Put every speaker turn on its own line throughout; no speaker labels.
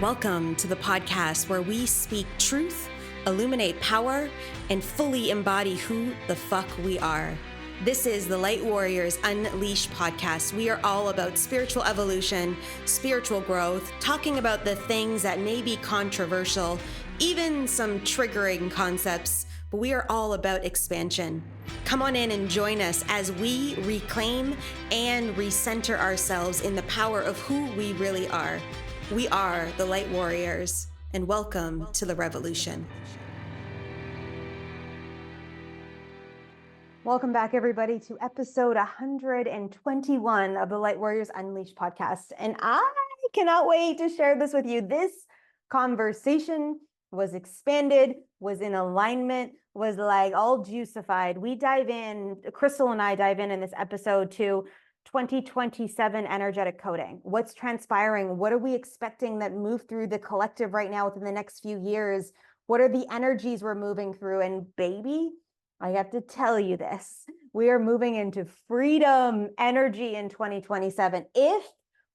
Welcome to the podcast where we speak truth, illuminate power, and fully embody who the fuck we are. This is the Light Warriors Unleashed podcast. We are all about spiritual evolution, spiritual growth, talking about the things that may be controversial, even some triggering concepts, but we are all about expansion. Come on in and join us as we reclaim and recenter ourselves in the power of who we really are. We are the Light Warriors, and welcome to the revolution. Welcome back, everybody, to episode 121 of the Light Warriors Unleashed podcast. And I cannot wait to share this with you. This conversation was expanded, was in alignment, was like all juicified. We dive in, Krystal and I dive in this episode to 2027 energetic coding. What's transpiring? What are we expecting that move through the collective right now within the next few years? What are the energies we're moving through? And baby, I have to tell you this, we are moving into freedom energy in 2027. If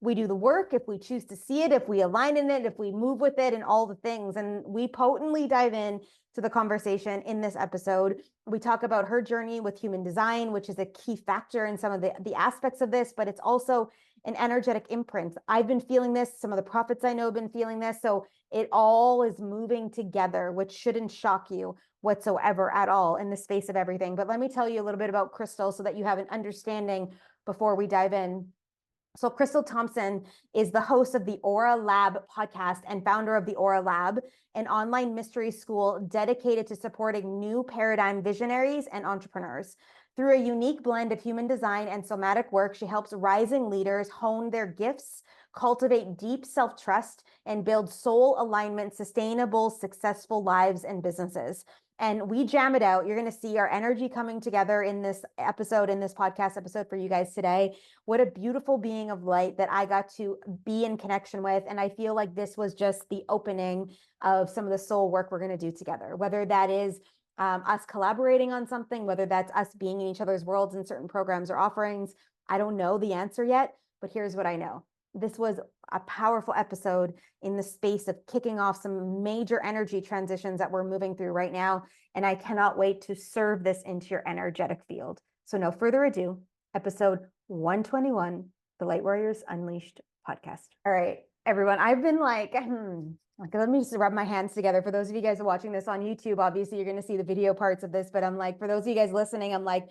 we do the work, if we choose to see it, if we align in it, if we move with it and all the things. And we potently dive in to the conversation in this episode. We talk about her journey with human design, which is a key factor in some of the aspects of this, but it's also an energetic imprint. I've been feeling this. Some of the prophets I know have been feeling this. So it all is moving together, which shouldn't shock you whatsoever at all in the space of everything. But let me tell you a little bit about Krystal so that you have an understanding before we dive in. So Krystal Thompson is the host of the Aura Lab podcast and founder of the Aura Lab, an online mystery school dedicated to supporting new paradigm visionaries and entrepreneurs. Through a unique blend of human design and somatic work, she helps rising leaders hone their gifts, cultivate deep self-trust, and build soul alignment, sustainable, successful lives and businesses. And we jam it out. You're going to see our energy coming together in this episode, in this podcast episode for you guys today. What a beautiful being of light that I got to be in connection with. And I feel like this was just the opening of some of the soul work we're going to do together, whether that is us collaborating on something, whether that's us being in each other's worlds in certain programs or offerings. I don't know the answer yet, but here's what I know. This was a powerful episode in the space of kicking off some major energy transitions that we're moving through right now. And I cannot wait to serve this into your energetic field. So no further ado, episode 121, the Light Warriors Unleashed podcast. All right, everyone, I've been like, let me just rub my hands together. For those of you guys who are watching this on YouTube, obviously you're going to see the video parts of this, but I'm like, for those of you guys listening, I'm like,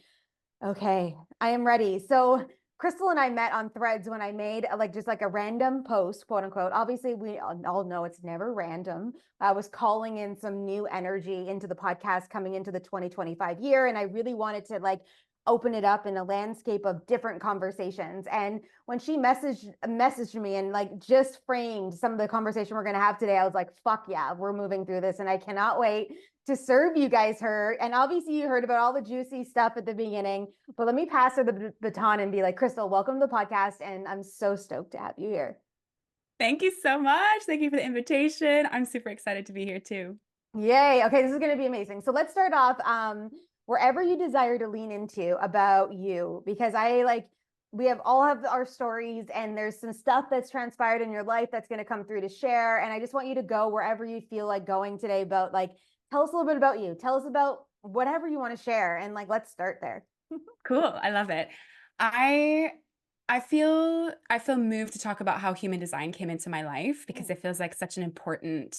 okay, I am ready. So Krystal and I met on Threads when I made just a random post, quote unquote. Obviously, we all know it's never random. I was calling in some new energy into the podcast coming into the 2025 year. And I really wanted to open it up in a landscape of different conversations. And when she messaged me and just framed some of the conversation we're going to have today, I was like, fuck yeah, we're moving through this. And I cannot wait to serve you guys her. And obviously you heard about all the juicy stuff at the beginning, but let me pass her the baton and be like, Krystal, welcome to the podcast. And I'm so stoked to have you here.
Thank you so much. Thank you for the invitation. I'm super excited to be here too.
Yay. Okay. This is going to be amazing. So let's start off, wherever you desire to lean into about you, because we all have our stories and there's some stuff that's transpired in your life that's going to come through to share. And I just want you to go wherever you feel like going today about tell us a little bit about you. Tell us about whatever you want to share. And let's start there.
Cool. I love it. I feel moved to talk about how human design came into my life because it feels like it's such an important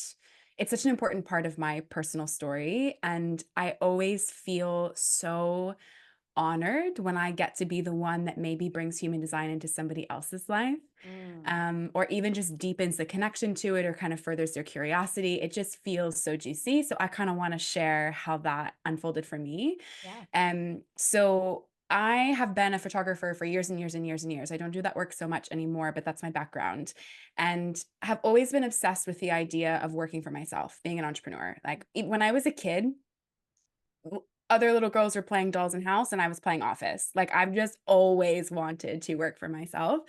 part of my personal story. And I always feel so honored when I get to be the one that maybe brings human design into somebody else's life. Or even just deepens the connection to it or kind of furthers their curiosity. It just feels so juicy. So I kind of want to share how that unfolded for me.
Yeah.
So I have been a photographer for years and years and years and years. I don't do that work so much anymore, but that's my background. And have always been obsessed with the idea of working for myself, being an entrepreneur. When I was a kid, other little girls were playing dolls in house and I was playing office. I've just always wanted to work for myself.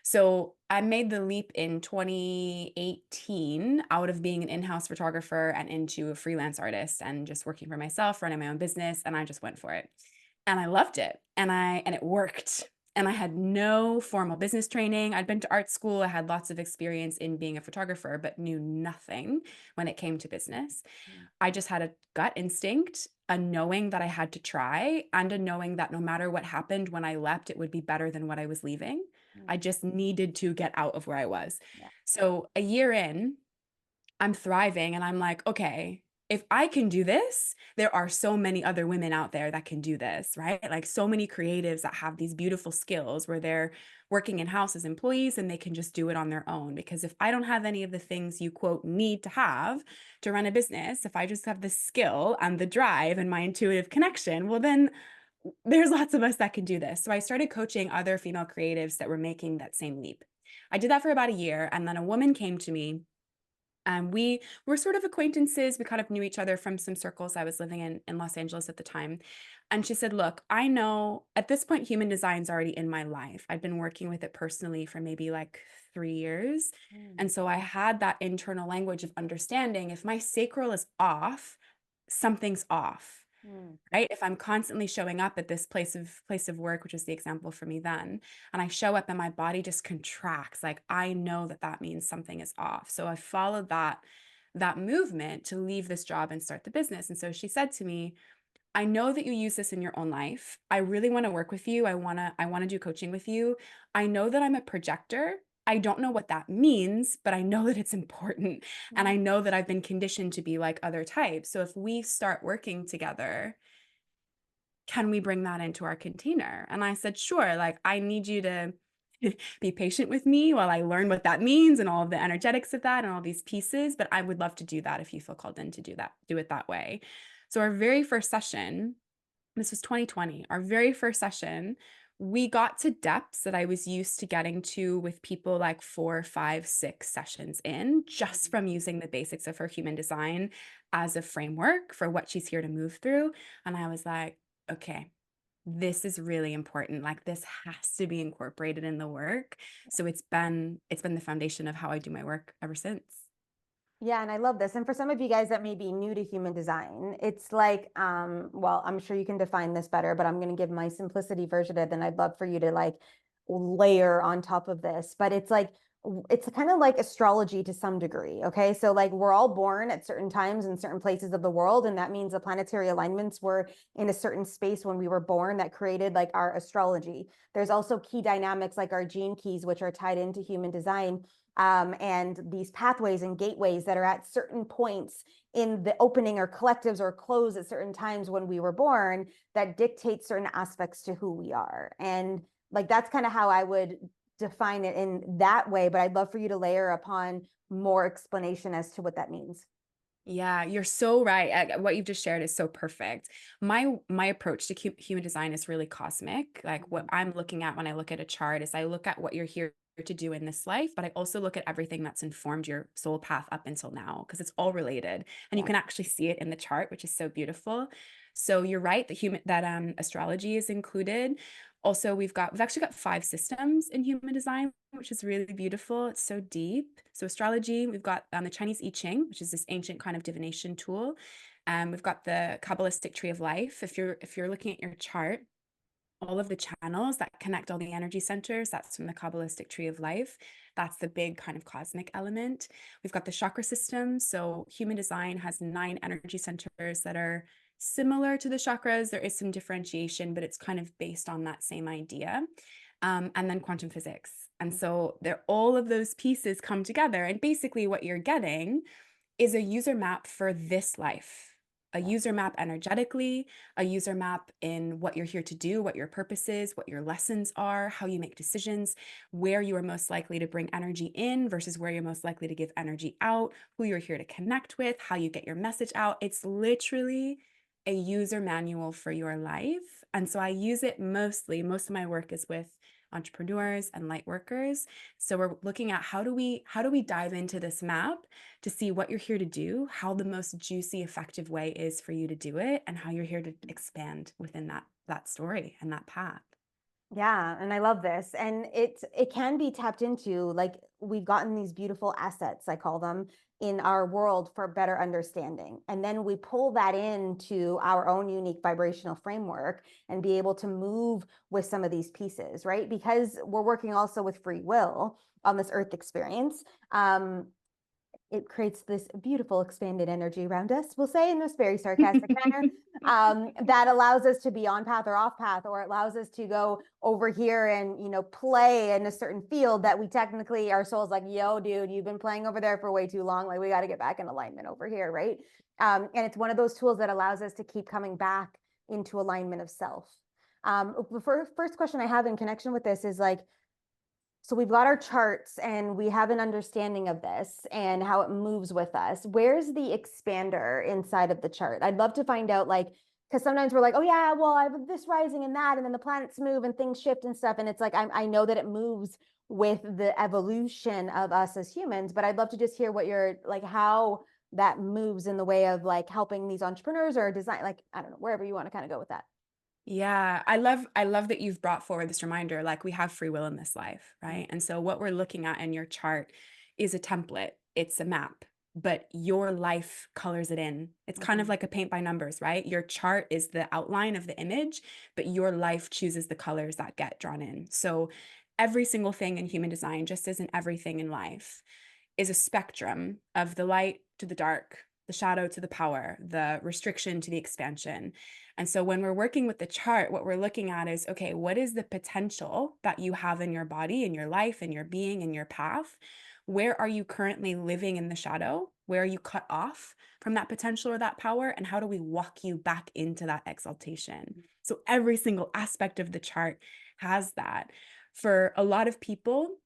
So I made the leap in 2018 out of being an in-house photographer and into a freelance artist and just working for myself, running my own business. And I just went for it and I loved it. And it worked. and I had no formal business training. I'd been to art school. I had lots of experience in being a photographer, but knew nothing when it came to business.
Mm,
I just had a gut instinct, a knowing that I had to try, and a knowing that no matter what happened when I left, it would be better than what I was leaving. I
mm,
just needed to get out of where I was.
yeah.
So a year in, I'm thriving and I'm like, okay, if I can do this, there are so many other women out there that can do this, right? Like so many creatives that have these beautiful skills where they're working in house as employees and they can just do it on their own. Because if I don't have any of the things you quote need to have to run a business, if I just have the skill and the drive and my intuitive connection, well, then there's lots of us that can do this. So I started coaching other female creatives that were making that same leap. I did that for about a year. And then a woman came to me, we were sort of acquaintances. We kind of knew each other from some circles I was living in Los Angeles at the time. And she said, look, I know at this point, human design's already in my life. I'd been working with it personally for maybe like 3 years.
Mm,
And so I had that internal language of understanding if my sacral is off, something's off,
mm,
right? If I'm constantly showing up at this place of work, which is the example for me then, and I show up and my body just contracts, like I know that that means something is off. So I followed that movement to leave this job and start the business. And so she said to me, I know that you use this in your own life. I really want to work with you. I want to do coaching with you. I know that I'm a projector. I don't know what that means, but I know that it's important. And I
mm,
know that I've been conditioned to be like other types. So if we start working together, can we bring that into our container? And I said, sure. Like, I need you to be patient with me while I learn what that means and all of the energetics of that and all these pieces. But I would love to do that if you feel called in to do that, do it that way. So, our very first session, this was 2020, our very first session, we got to depths that I was used to getting to with people like 4, 5, 6 sessions in, just
mm.
from using the basics of her human design as a framework for what she's here to move through. And I was like, okay, this is really important. Like this has to be incorporated in the work. So it's been the foundation of how I do my work ever since.
Yeah, and I love this. And for some of you guys that may be new to human design, it's like, well, I'm sure you can define this better, but I'm going to give my simplicity version of it. And I'd love for you to like layer on top of this. But it's like, it's kind of like astrology to some degree. Okay. So like we're all born at certain times in certain places of the world. And that means the planetary alignments were in a certain space when we were born that created like our astrology. There's also key dynamics like our gene keys, which are tied into human design, and these pathways and gateways that are at certain points in the opening or collectives or close at certain times when we were born that dictate certain aspects to who we are. And like that's kind of how I would define it in that way. But I'd love for you to layer upon more explanation as to what that means.
Yeah, you're so right. What you've just shared is so perfect. My approach to human design is really cosmic. Like what
Mhm.
I'm looking at when I look at a chart is I look at what you're here to do in this life, but I also look at everything that's informed your soul path up until now because it's all related, and you
Yeah.
can actually see it in the chart, which is so beautiful. So you're right, that astrology is included. Also, we've actually got 5 systems in human design, which is really beautiful. It's so deep. So astrology, we've got the Chinese I Ching, which is this ancient kind of divination tool. We've got the Kabbalistic tree of life. If you're looking at your chart, all of the channels that connect all the energy centers, that's from the Kabbalistic tree of life. That's the big kind of cosmic element. We've got the chakra system. So human design has 9 energy centers that are similar to the chakras. There is some differentiation, but it's kind of based on that same idea. And then quantum physics. And so all of those pieces come together. And basically what you're getting is a user map for this life, a
Yeah.
user map energetically, a user map in what you're here to do, what your purpose is, what your lessons are, how you make decisions, where you are most likely to bring energy in versus where you're most likely to give energy out, who you're here to connect with, how you get your message out. It's literally a user manual for your life. And so I use it most of my work is with entrepreneurs and light workers. So we're looking at how do we dive into this map to see what you're here to do, how the most juicy, effective way is for you to do it, and how you're here to expand within that story and that path.
Yeah, and I love this. And it can be tapped into, like we've gotten these beautiful assets, I call them, in our world for better understanding. And then we pull that into our own unique vibrational framework and be able to move with some of these pieces, right? Because we're working also with free will on this earth experience. It creates this beautiful expanded energy around us, we'll say in this very sarcastic manner, that allows us to be on path or off path, or it allows us to go over here and, play in a certain field that we technically, our soul's like, yo, dude, you've been playing over there for way too long. Like, we got to get back in alignment over here, right? And it's one of those tools that allows us to keep coming back into alignment of self. The first question I have in connection with this is like, so we've got our charts and we have an understanding of this and how it moves with us. Where's the expander inside of the chart? I'd love to find out, like, because sometimes we're like, oh yeah, well, I have this rising and that, and then the planets move and things shift and stuff. And it's like, I know that it moves with the evolution of us as humans, but I'd love to just hear what you're like, how that moves in the way of like helping these entrepreneurs or design, like, I don't know, wherever you want to kind of go with that.
Yeah, I love that you've brought forward this reminder, like we have free will in this life, right? And so what we're looking at in your chart is a template, it's a map, but your life colors it in. It's kind of
Mhm.
like a paint by numbers, right? Your chart is the outline of the image, but your life chooses the colors that get drawn in. So every single thing in human design, just as in everything in life, is a spectrum of the light to the dark, the shadow to the power, the restriction to the expansion. And so when we're working with the chart, what we're looking at is, okay, what is the potential that you have in your body, in your life, in your being, in your path? Where are you currently living in the shadow? Where are you cut off from that potential or that power? And how do we walk you back into that exaltation? So every single aspect of the chart has that. For a lot of people,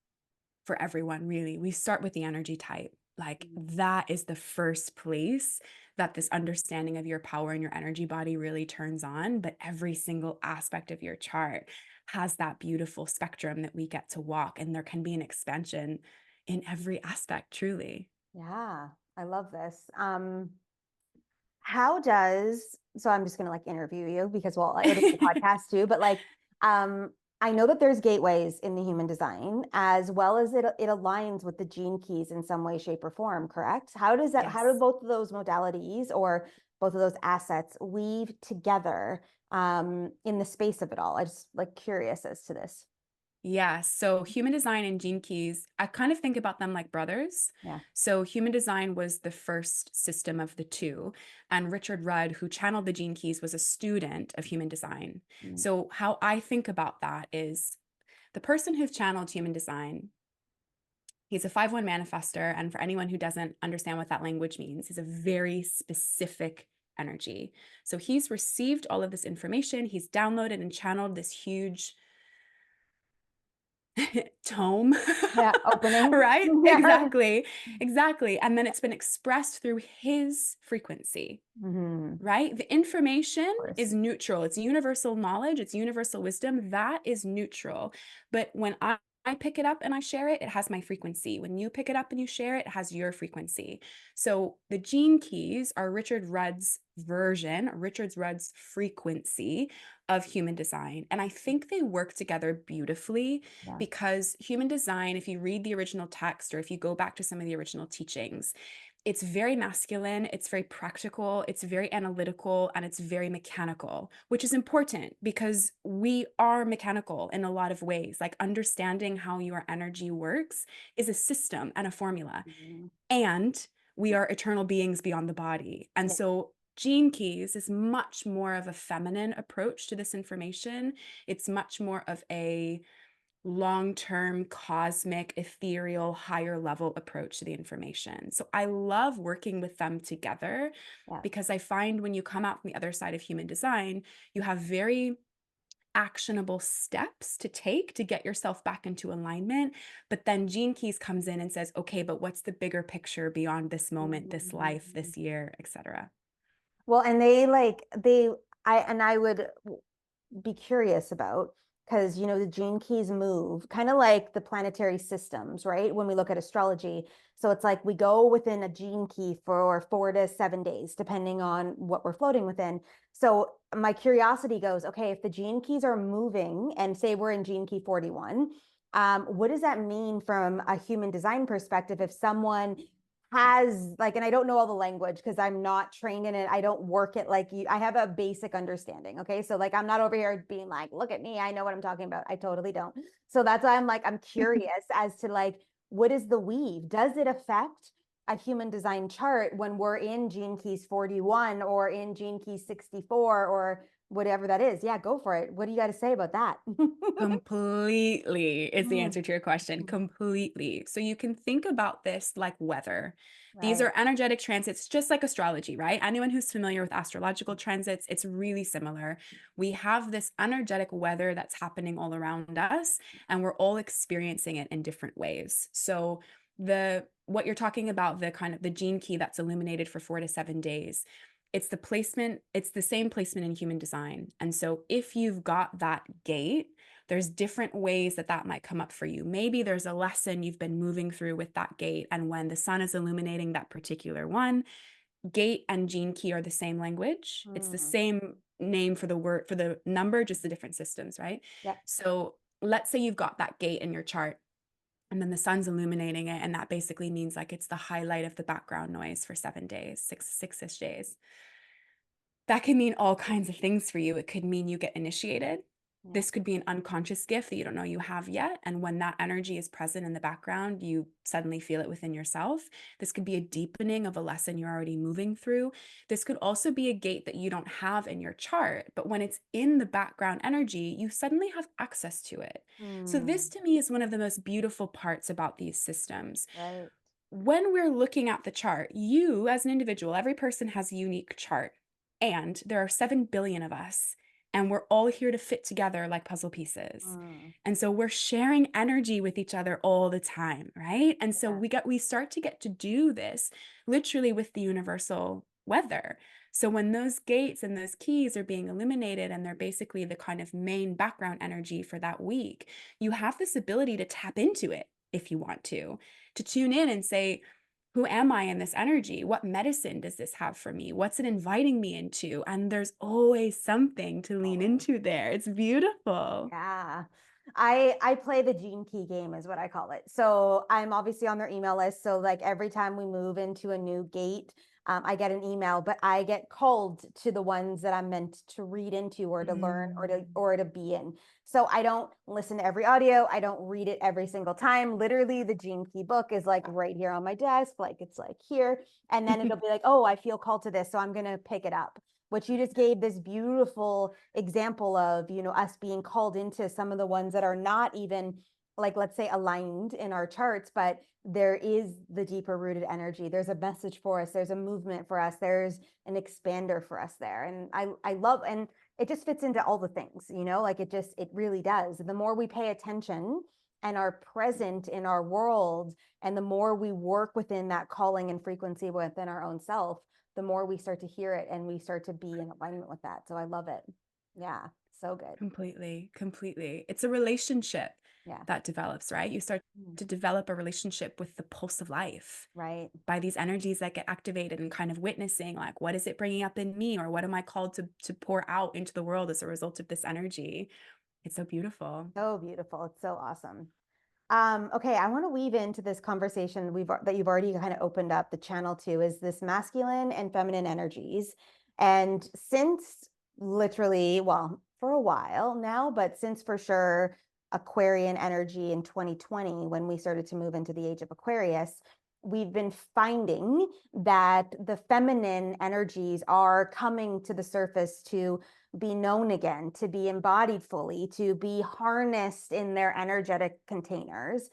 for everyone, really, we start with the energy type. Like that is the first place that this understanding of your power and your energy body really turns on. But every single aspect of your chart has that beautiful spectrum that we get to walk, and there can be an expansion in every aspect, truly.
Yeah, I love this. How does, so I'm just gonna like interview you because, well, it'll be a podcast too, but like, um, I know that there's gateways in the human design as well as it aligns with the gene keys in some way, shape, or form, correct? How do
Yes.
both of those modalities or both of those assets weave together in the space of it all? I just like curious as to this.
Yeah, so human design and gene keys, I kind of think about them like brothers.
Yeah.
So human design was the first system of the two, and Richard Rudd, who channeled the gene keys, was a student of human design.
Mm.
So how I think about that is the person who's channeled human design, he's a 5-1 manifester, and for anyone who doesn't understand what that language means, he's a very specific energy. So he's received all of this information, he's downloaded and channeled this huge tome.
Yeah, opening.
Right?
Yeah.
Exactly. And then it's been expressed through his frequency,
Hmm. Of
right? The information
course.
is neutral. It's universal knowledge, it's universal wisdom. That is neutral. But when I pick it up and I share it, it has my frequency. When you pick it up and you share it, it has your frequency. So the gene keys are Richard Rudd's version, Richard Rudd's frequency of human design. And I think they work together beautifully
Yeah.
because human design, if you read the original text or if you go back to some of the original teachings, it's very masculine, it's very practical, it's very analytical, and it's very mechanical, which is important because we are mechanical in a lot of ways. Like understanding how your energy works is a system and a formula.
Mhm.
And we are eternal beings beyond the body. And
Yeah.
so Gene Keys is much more of a feminine approach to this information. It's much more of a long-term, cosmic, ethereal, higher level approach to the information. So I love working with them together
Yeah.
because I find when you come out from the other side of human design, you have very actionable steps to take to get yourself back into alignment. But then Gene Keys comes in and says, okay, but what's the bigger picture beyond this moment, this life,
Mhm.
this year, etc.
Well, and I would be curious about, because the gene keys move kind of like the planetary systems, right? When we look at astrology. So it's like we go within a gene key for 4 to 7 days, depending on what we're floating within. So my curiosity goes, okay, if the gene keys are moving and say we're in gene key 41, what does that mean from a human design perspective if someone has like, and I don't know all the language because I'm not trained in it. I don't work it like you. I have a basic understanding. Okay. So like, I'm not over here being like, look at me. I know what I'm talking about. I totally don't. So that's why I'm like, I'm curious as to like, what is the weave? Does it affect a human design chart when we're in gene keys 41 or in gene key 64 or whatever that is? Yeah, go for it. What do you got to say about that?
Completely is the
Mm,
answer to your question.
mm,
Completely. So you can think about this like weather. These
right.
are energetic transits, just like astrology, right? Anyone who's familiar with astrological transits, it's really similar. We have this energetic weather that's happening all around us, and we're all experiencing it in different ways. So the what you're talking about, the kind of the gene key that's illuminated for 4 to 7 days, it's the placement, it's the same placement in human design. And so if you've got that gate, there's different ways that that might come up for you. Maybe there's a lesson you've been moving through with that gate, and when the sun is illuminating that particular one, gate and gene key are the same language. It's the
Mm,
same name for the word, for the number, just the different systems, right?
yeah.
So let's say you've got that gate in your chart, and then the sun's illuminating it, and that basically means like it's the highlight of the background noise for 7 days, six-ish days. That can mean all kinds of things for you. It could mean you get initiated.
Yeah.
This could be an unconscious gift that you don't know you have yet. And when that energy is present in the background, you suddenly feel it within yourself. This could be a deepening of a lesson you're already moving through. This could also be a gate that you don't have in your chart, but when it's in the background energy, you suddenly have access to it. So, this
Mm,
to me is one of the most beautiful parts about these systems.
right.
When we're looking at the chart, you as an individual, every person has a unique chart. And there are 7 billion of us, and we're all here to fit together like puzzle pieces.
Mm,
And so we're sharing energy with each other all the time, right? And so
yeah.
we start to get to do this literally with the universal weather. So when those gates and those keys are being illuminated and they're basically the kind of main background energy for that week, you have this ability to tap into it if you want to tune in and say, who am I in this energy? What medicine does this have for me? What's it inviting me into? And there's always something to lean
Always.
into there. It's beautiful.
Yeah. I play the gene key game is what I call it. So I'm obviously on their email list. So like every time we move into a new gate, I get an email, but I get called to the ones that I'm meant to read into or to learn
Mm.
or to be in. So I don't listen to every audio. I don't read it every single time. Literally, the gene key book is like right here on my desk, like it's like here. And then it'll be like, oh, I feel called to this. So I'm gonna pick it up, which you just gave this beautiful example of, us being called into some of the ones that are not even like, let's say, aligned in our charts, but there is the deeper rooted energy. There's a message for us. There's a movement for us. There's an expander for us there. And I love, and it just fits into all the things, like it really does. The more we pay attention and are present in our world, and the more we work within that calling and frequency within our own self, the more we start to hear it and we start to be in alignment with that. So I love it. Yeah, so good.
Completely, completely. It's a relationship
Yeah.
that develops, right? You start
Mm,
to develop a relationship with the pulse of life
right.
by these energies that get activated, and kind of witnessing like, what is it bringing up in me, or what am I called to pour out into the world as a result of this energy? It's so beautiful.
So beautiful. It's so awesome. Okay, I want to weave into this conversation that you've already kind of opened up the channel to is this masculine and feminine energies. And since literally, well, for a while now, but since for sure Aquarian energy in 2020, when we started to move into the age of Aquarius, we've been finding that the feminine energies are coming to the surface to be known again, to be embodied fully, to be harnessed in their energetic containers,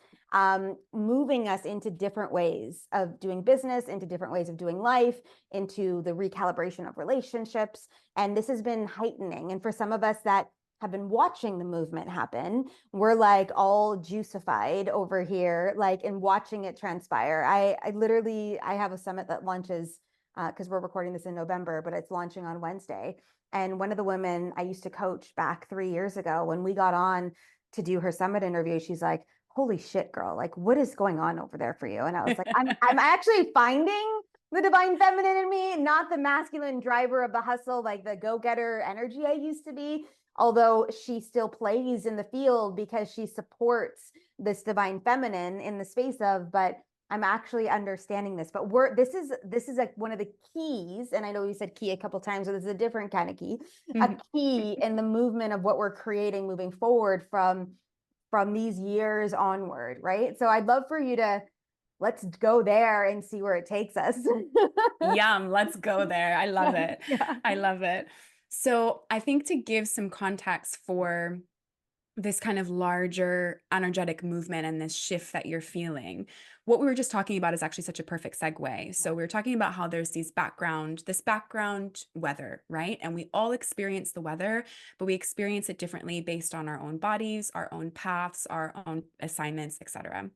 moving us into different ways of doing business, into different ways of doing life, into the recalibration of relationships. And this has been heightening. And for some of us that have been watching the movement happen, we're like all juicified over here, like and watching it transpire. I literally, I have a summit that launches because we're recording this in November, but it's launching on Wednesday. And one of the women I used to coach back 3 years ago, when we got on to do her summit interview, she's like, holy shit, girl, like what is going on over there for you? And I was like, I'm actually finding the divine feminine in me, not the masculine driver of the hustle, like the go-getter energy I used to be. Although she still plays in the field because she supports this divine feminine in the space of, but I'm actually understanding this. But this is like one of the keys, and I know you said key a couple times, so this is a different kind of key, a key in the movement of what we're creating moving forward from these years onward, right? So I'd love for you to let's go there and see where it takes us.
Yum, let's go there. I love it.
Yeah.
I love it. So I think to give some context for this kind of larger energetic movement and this shift that you're feeling, what we were just talking about is actually such a perfect segue. So we were talking about how there's this background weather, right? And we all experience the weather, but we experience it differently based on our own bodies, our own paths, our own assignments, etc.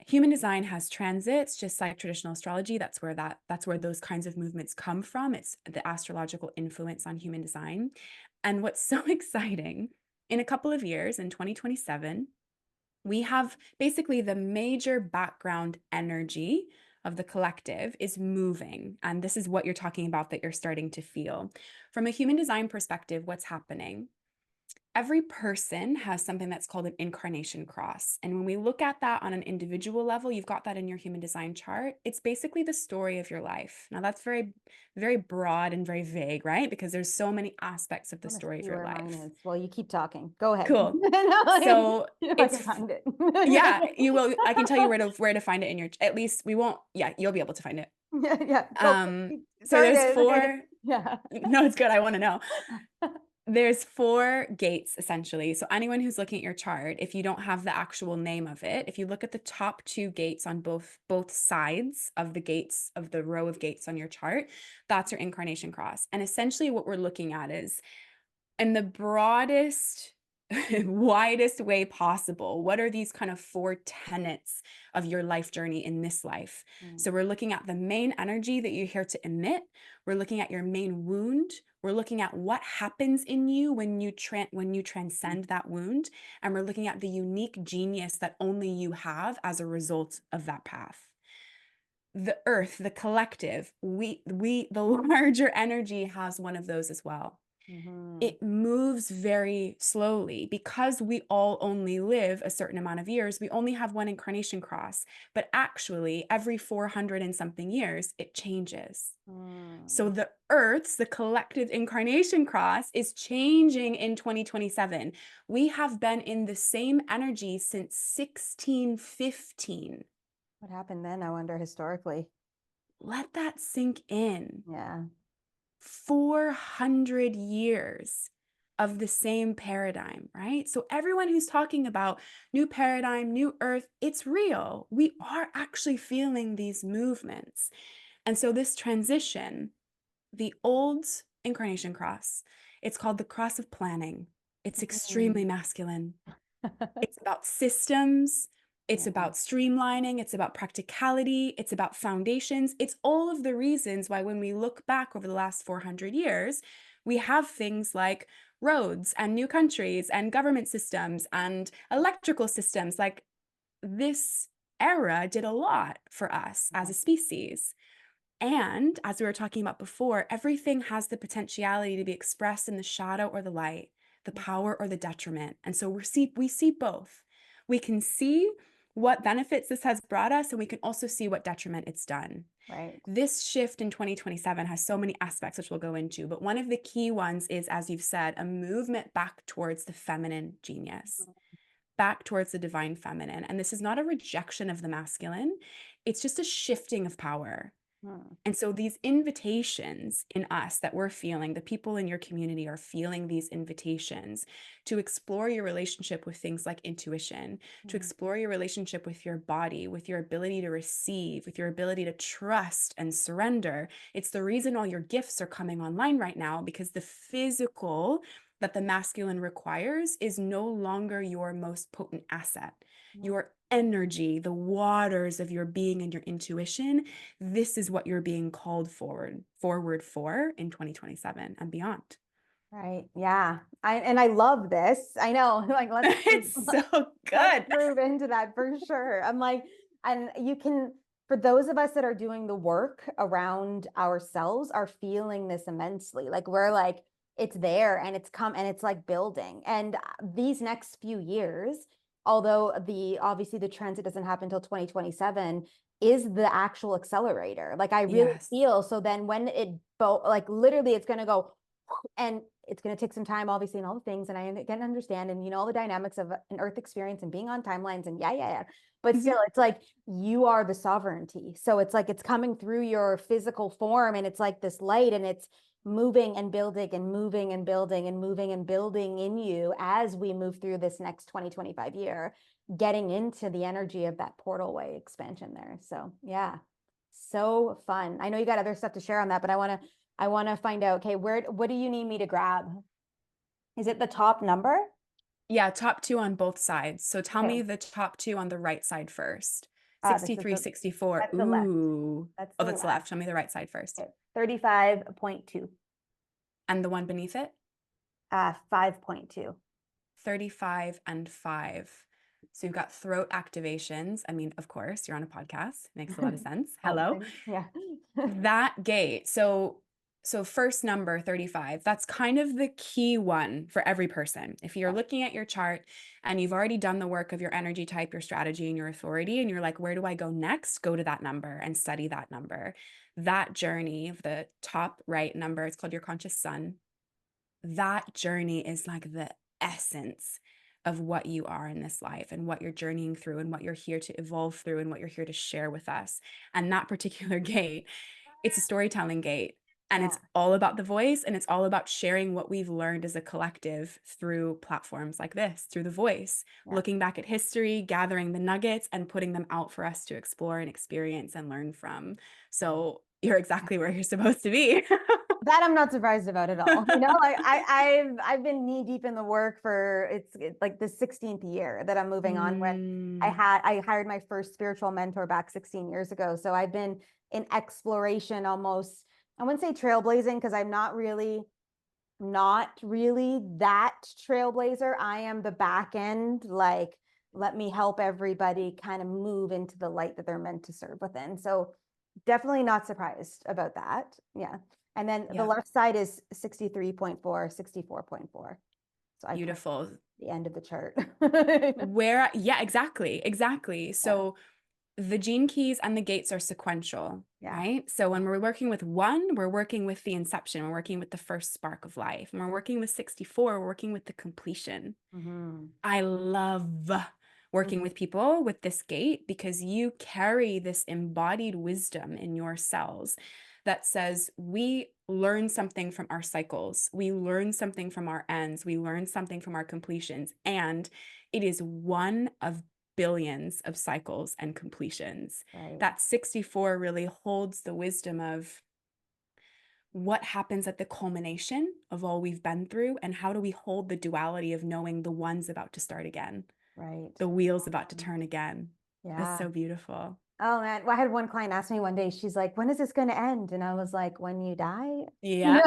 Human design has transits, just like traditional astrology. That's where those kinds of movements come from. It's the astrological influence on human design. And what's so exciting, in a couple of years, in 2027, we have basically the major background energy of the collective is moving. And this is what you're talking about that you're starting to feel. From a human design perspective, what's happening? Every person has something that's called an incarnation cross. And when we look at that on an individual level, you've got that in your human design chart. It's basically the story of your life. Now, that's very, very broad and very vague, right? Because there's so many aspects of the story of your life.
Well, you keep talking. Go ahead.
Cool. So
I can find it.
Yeah, you will. I can tell you where to find it in your, at least we won't, yeah, you'll be able to find it.
Yeah.
So there's
Okay.
four.
Yeah.
No, it's good. I want to know. There's 4 gates, essentially. So anyone who's looking at your chart, if you don't have the actual name of it, if you look at the top 2 gates on both sides of the gates, of the row of gates on your chart, that's your incarnation cross. And essentially what we're looking at is, in the broadest, widest way possible, what are these kind of 4 tenets of your life journey in this life? So we're looking at the main energy that you're here to emit. We're looking at your main wound. We're looking at what happens in you when you transcend that wound. And we're looking at the unique genius that only you have as a result of that path. The earth, the collective, the larger energy has one of those as well. It moves very slowly because we all only live a certain amount of years. We only have one incarnation cross, but actually every 400 and something years, it changes. So the Earth's, the collective incarnation cross, is changing in 2027. We have been in the same energy since 1615.
What happened then, I wonder, historically?
Let that sink in.
Yeah.
400 years of the same paradigm, right? So everyone who's talking about new paradigm, new earth, it's real. We are actually feeling these movements. And so this transition, the old incarnation cross, it's called the cross of planning. It's extremely masculine. It's about systems. It's about streamlining. It's about practicality. It's about foundations. It's all of the reasons why when we look back over the last 400 years, we have things like roads and new countries and government systems and electrical systems. Like, this era did a lot for us as a species. And as we were talking about before, everything has the potentiality to be expressed in the shadow or the light, the power or the detriment. And so we see both. We can see what benefits this has brought us, and we can also see what detriment it's done.
Right.
This shift in 2027 has so many aspects, which we'll go into, but one of the key ones is, as you've said, a movement back towards the feminine genius, back towards the divine feminine. And this is not a rejection of the masculine. It's just a shifting of power. And so these invitations in us that we're feeling, the people in your community are feeling these invitations to explore your relationship with things like intuition, to explore your relationship with your body, with your ability to receive, with your ability to trust and surrender. It's the reason all your gifts are coming online right now, because the physical that the masculine requires is no longer your most potent asset. Your energy, the waters of your being and your intuition, this is what you're being called forward for in 2027 and beyond.
Right. Yeah. I love this. I know. Like,
It's so good.
let's move into that for sure. I'm like, and you can for those of us that are doing the work around ourselves are feeling this immensely. Like we're like, it's there and it's come and it's like building. And these next few years, although obviously the transit doesn't happen until 2027, is the actual accelerator. Like I really
Yes.
feel, so then when like literally it's going to go, and it's going to take some time, obviously, and all the things. And I can understand, and all the dynamics of an Earth experience and being on timelines and yeah. But still, it's like you are the sovereignty. So it's like it's coming through your physical form, and it's like this light, and it's moving and building and moving and building and moving and building in you as we move through this next 2025 year, getting into the energy of that portal way expansion there. So yeah, so fun. I know you got other stuff to share on that, but I want to find out, okay, what do you need me to grab? Is it the top number?
Yeah, top two on both sides. So tell
Okay.
me the top two on the right side first.
This is
63, 64.
that's the left.
Ooh.
That's
Oh,
the
that's the
left.
left. Show me the right side first.
Okay. 35.2.
And the one beneath it?
5.2.
35 and 5. So you've got throat activations. I mean, of course, you're on a podcast. Makes a lot of sense. Hello.
Yeah.
That gate. So first number 35, that's kind of the key one for every person. If you're looking at your chart and you've already done the work of your energy type, your strategy, and your authority, and you're like, where do I go next? Go to that number and study that number. That journey of the top right number, it's called your conscious sun. That journey is like the essence of what you are in this life and what you're journeying through and what you're here to evolve through and what you're here to share with us. And that particular gate, it's a storytelling gate. And it's all about the voice, and it's all about sharing what we've learned as a collective through platforms like this, through the voice, looking back at history, gathering the nuggets and putting them out for us to explore and experience and learn from. So you're exactly where you're supposed to be.
That I'm not surprised about at all. Like I've been knee deep in the work for it's like the 16th year that I'm moving on, when I hired my first spiritual mentor back 16 years ago. So I've been in exploration, almost, I wouldn't say trailblazing, because I'm not really that trailblazer. I am the back end, like, let me help everybody kind of move into the light that they're meant to serve within. So definitely not surprised about that. Yeah. And then the left side is 63.4, 64.4. So
Beautiful.
The end of the chart.
Exactly. So the gene keys and the gates are sequential, right? So when we're working with one, we're working with the inception, we're working with the first spark of life. And we're working with 64, we're working with the completion. I love working with people with this gate, because you carry this embodied wisdom in your cells that says we learn something from our cycles, we learn something from our ends, we learn something from our completions, and it is one of billions of cycles and completions. That 64 really holds the wisdom of what happens at the culmination of all we've been through, and how do we hold the duality of knowing the one's about to start again, the wheel's about to turn again. It's so beautiful.
Oh man, well, I had one client ask me one day, she's like, when is this going to end? And I was like, when you die.
Yeah.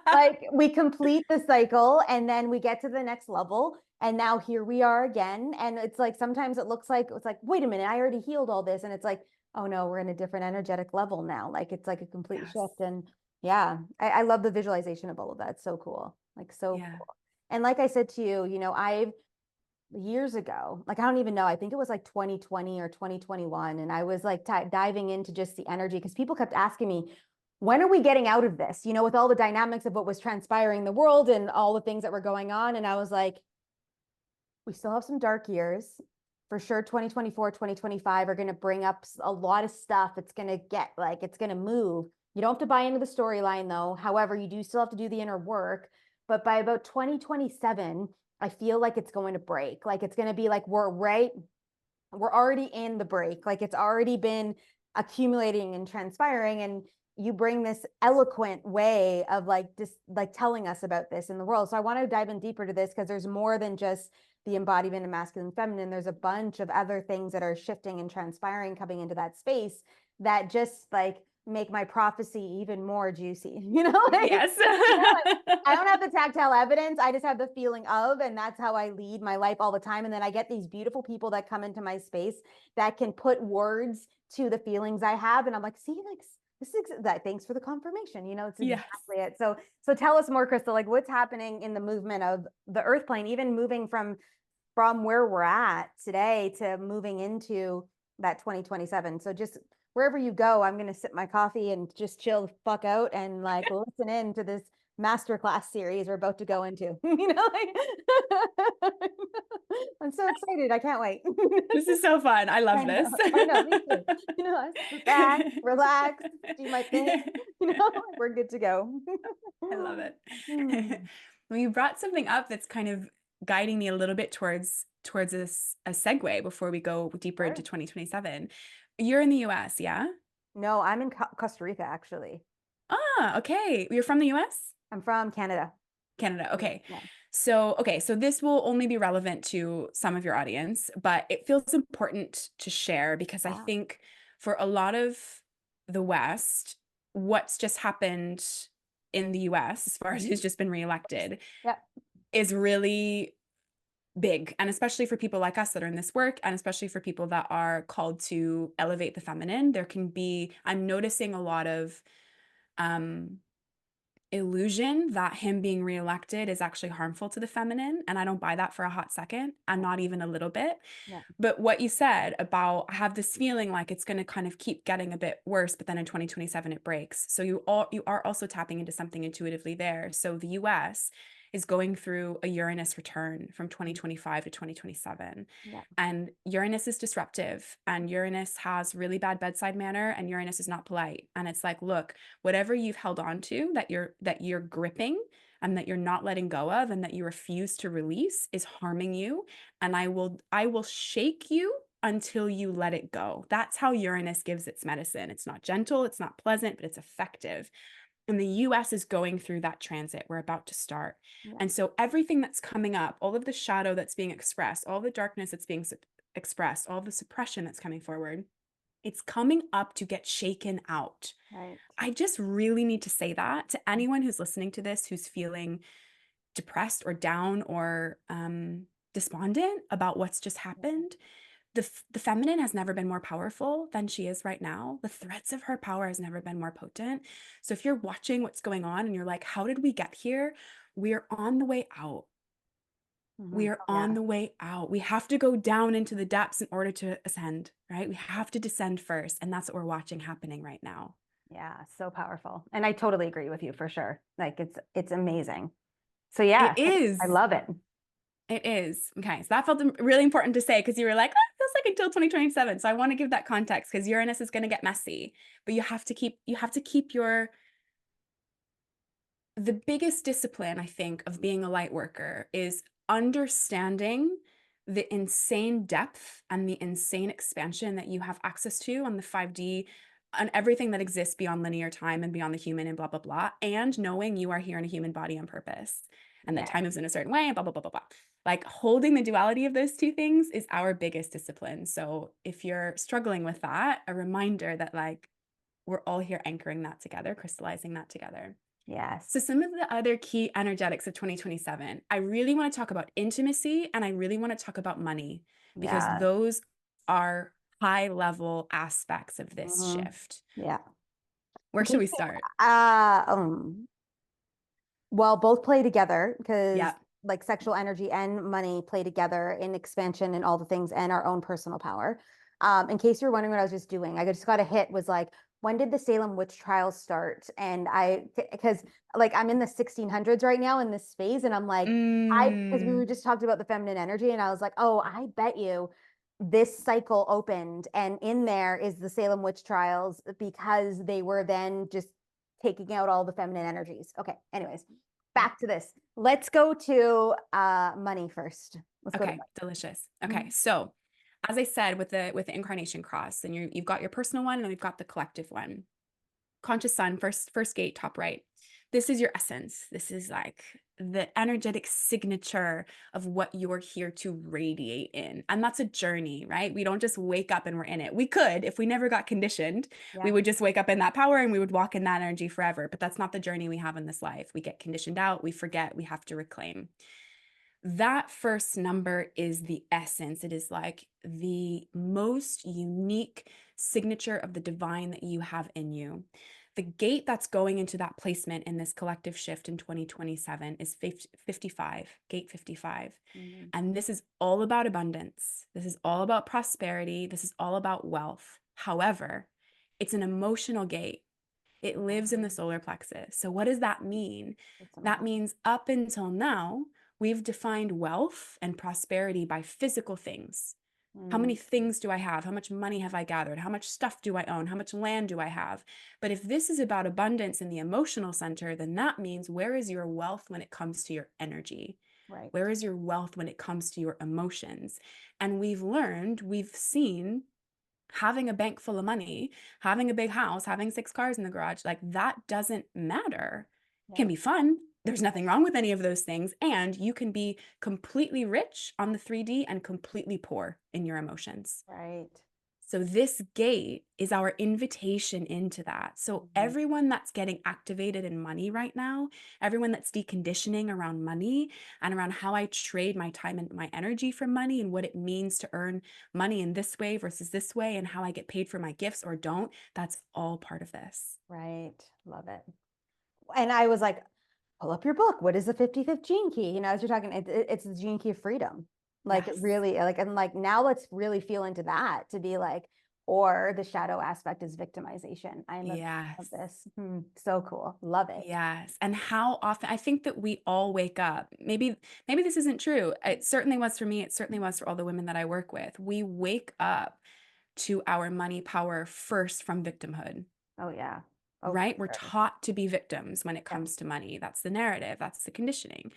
Like we complete the cycle and then we get to the next level. And now here we are again. And it's like, sometimes it looks like, it's like, wait a minute, I already healed all this. And it's like, oh no, we're in a different energetic level now. Like it's like a complete shift. And yeah, I love the visualization of all of that. It's so cool. Like so cool. And like I said to you, I've years ago, like I don't even know, I think it was like 2020 or 2021, and I was like diving into just the energy, because people kept asking me, when are we getting out of this, with all the dynamics of what was transpiring in the world and all the things that were going on. And I was like, we still have some dark years for sure. 2024, 2025 are going to bring up a lot of stuff. It's going to get like, it's going to move. You don't have to buy into the storyline though. However, you do still have to do the inner work. But by about 2027, I feel like it's going to break. Like it's going to be like, we're already in the break. Like it's already been accumulating and transpiring. And you bring this eloquent way of like just like telling us about this in the world. So I want to dive in deeper to this, because there's more than just the embodiment of masculine and feminine. There's a bunch of other things that are shifting and transpiring, coming into that space, that just like make my prophecy even more juicy, you know, like,
Yes.
you know, like, I don't have the tactile evidence. I just have the feeling of, and that's how I lead my life all the time. And then I get these beautiful people that come into my space that can put words to the feelings I have. And I'm like, see, like, this is that. Thanks for the confirmation. You know, it's
Yes.
exactly it. So tell us more, Krystal, like what's happening in the movement of the earth plane, even moving from where we're at today to moving into that 2027. So just wherever you go, I'm going to sip my coffee and just chill the fuck out and like listen in to this masterclass series we're about to go into. You know, like I'm so excited. I can't wait.
This is so fun. I love this.
I know, me too. You know, I sit back, relax, do my thing. You know, we're good to go.
I love it.
Hmm.
Well, you brought something up that's kind of guiding me a little bit towards a segue before we go deeper into
Sure.
2027. You're in the US, yeah?
No, I'm in Costa Rica, actually.
Ah, okay. You're from the US?
I'm from Canada.
Canada. Okay.
Yeah.
So this will only be relevant to some of your audience, but it feels important to share because I
Yeah.
think for a lot of the West, what's just happened in the US, as far as who's just been reelected,
Yeah.
is really big. And especially for people like us that are in this work, and especially for people that are called to elevate the feminine, I'm noticing a lot of um illusion that him being reelected is actually harmful to the feminine. And I don't buy that for a hot second, and not even a little bit.
Yeah.
But what you said about, I have this feeling like it's going to kind of keep getting a bit worse, but then in 2027 it breaks. So you are also tapping into something intuitively there. So the US is going through a Uranus return from 2025 to 2027.
Yeah.
And Uranus is disruptive, and Uranus has really bad bedside manner, and Uranus is not polite. And it's like, look, whatever you've held on to that you're gripping and that you're not letting go of and that you refuse to release is harming you, and I will shake you until you let it go. That's how Uranus gives its medicine. It's not gentle, it's not pleasant, but it's effective. And the US is going through that transit. We're about to start.
Yeah.
And so everything that's coming up, all of the shadow that's being expressed, all the darkness that's being expressed, all the suppression that's coming forward, it's coming up to get shaken out.
Right.
I just really need to say that to anyone who's listening to this, who's feeling depressed or down or despondent about what's just happened. The feminine has never been more powerful than she is right now. The threads of her power has never been more potent. So if you're watching what's going on and you're like, how did we get here? We're on the way out. We are
Oh,
on
yeah.
the way out. We have to go down into the depths in order to ascend, right? We have to descend first. And that's what we're watching happening right now.
Yeah. So powerful. And I totally agree with you for sure. Like it's amazing. So
It
yeah,
is.
I love it.
It is. Okay. So that felt really important to say because you were like, oh, it feels like until 2027. So I want to give that context because Uranus is going to get messy, but you have to keep the biggest discipline, I think, of being a light worker is understanding the insane depth and the insane expansion that you have access to on the 5D, on everything that exists beyond linear time and beyond the human and blah, blah, blah, and knowing you are here in a human body on purpose and that
Yeah.
time moves in a certain way and blah, blah, blah, blah, blah. Like holding the duality of those two things is our biggest discipline. So if you're struggling with that, a reminder that like we're all here anchoring that together, crystallizing that together.
Yes.
So some of the other key energetics of 2027, I really want to talk about intimacy and I really want to talk about money because
Yeah.
those are high level aspects of this
Mhm.
shift.
Yeah.
Where
Okay.
should we start?
Well, both play together because
Yeah.
like sexual energy and money play together in expansion and all the things and our own personal power. In case you're wondering what I was just doing, I just got a hit was like, when did the Salem witch trials start? And because like I'm in the 1600s right now in this space, and I'm like, because we were
Mm,
just talked about the feminine energy, and I was like, oh, I bet you this cycle opened, and in there is the Salem witch trials because they were then just taking out all the feminine energies. Okay, anyways,
yeah.
back to this. Let's go to money first. Let's go to
Okay,
money.
delicious.
Mhm.
Okay, so as I said with the incarnation cross, and you've got your personal one and we've got the collective one. Conscious sun, first gate, top right. this is your essence. This is like the energetic signature of what you're here to radiate in. And that's a journey, right? We don't just wake up and we're in it. We could, if we never got conditioned, we
Yeah.
would just wake up in that power and we would walk in that energy forever. But that's not the journey we have in this life. We get conditioned out, we forget, we have to reclaim. That first number is the essence. It is like the most unique signature of the divine that you have in you. The gate that's going into that placement in this collective shift in 2027 is 55, gate 55.
Mhm.
And this is all about abundance. This is all about prosperity. This is all about wealth. However, it's an emotional gate. It lives in the solar plexus. So, what does that mean? That means up until now, we've defined wealth and prosperity by physical things. How many things do I have? How much money have I gathered? How much stuff do I own? How much land do I have? But if this is about abundance in the emotional center, then that means where is your wealth when it comes to your energy?
Right.
Where is your wealth when it comes to your emotions? And we've learned, we've seen having a bank full of money, having a big house, having 6 cars in the garage, like that doesn't matter. It can
Yeah.
be fun. There's nothing wrong with any of those things. And you can be completely rich on the 3D and completely poor in your emotions.
Right.
So this gate is our invitation into that. So everyone that's getting activated in money right now, everyone that's deconditioning around money and around how I trade my time and my energy for money and what it means to earn money in this way versus this way and how I get paid for my gifts or don't, that's all part of this.
Right. Love it. And I was like, pull up your book. What is the 55th gene key? As you're talking, it's the gene key of freedom. Like
Yes.
really, like, and like now let's really feel into that to be like, or the shadow aspect is victimization. I'm a
Yes.
of this. So cool. Love it.
Yes. And how often I think that we all wake up. Maybe this isn't true. It certainly was for me. It certainly was for all the women that I work with. We wake up to our money power first from victimhood,
Oh yeah. Oh, for
right? We're
sure.
taught to be victims when it
Yeah.
comes to money. That's the narrative, that's the conditioning.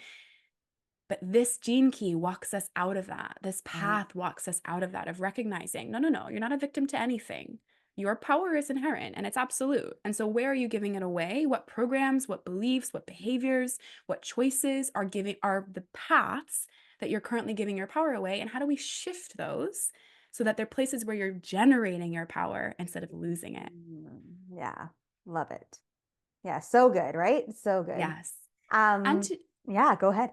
But this gene key walks us out of that. This path walks us out of that, of recognizing, no, no, no, you're not a victim to anything. Your power is inherent and it's absolute. And so, where are you giving it away? What programs, what beliefs, what behaviors, what choices are the paths that you're currently giving your power away? And how do we shift those so that they're places where you're generating your power instead of losing it?
Yeah. Love it. Yeah. So good, right? So good.
Yes. And
Um, yeah, go ahead.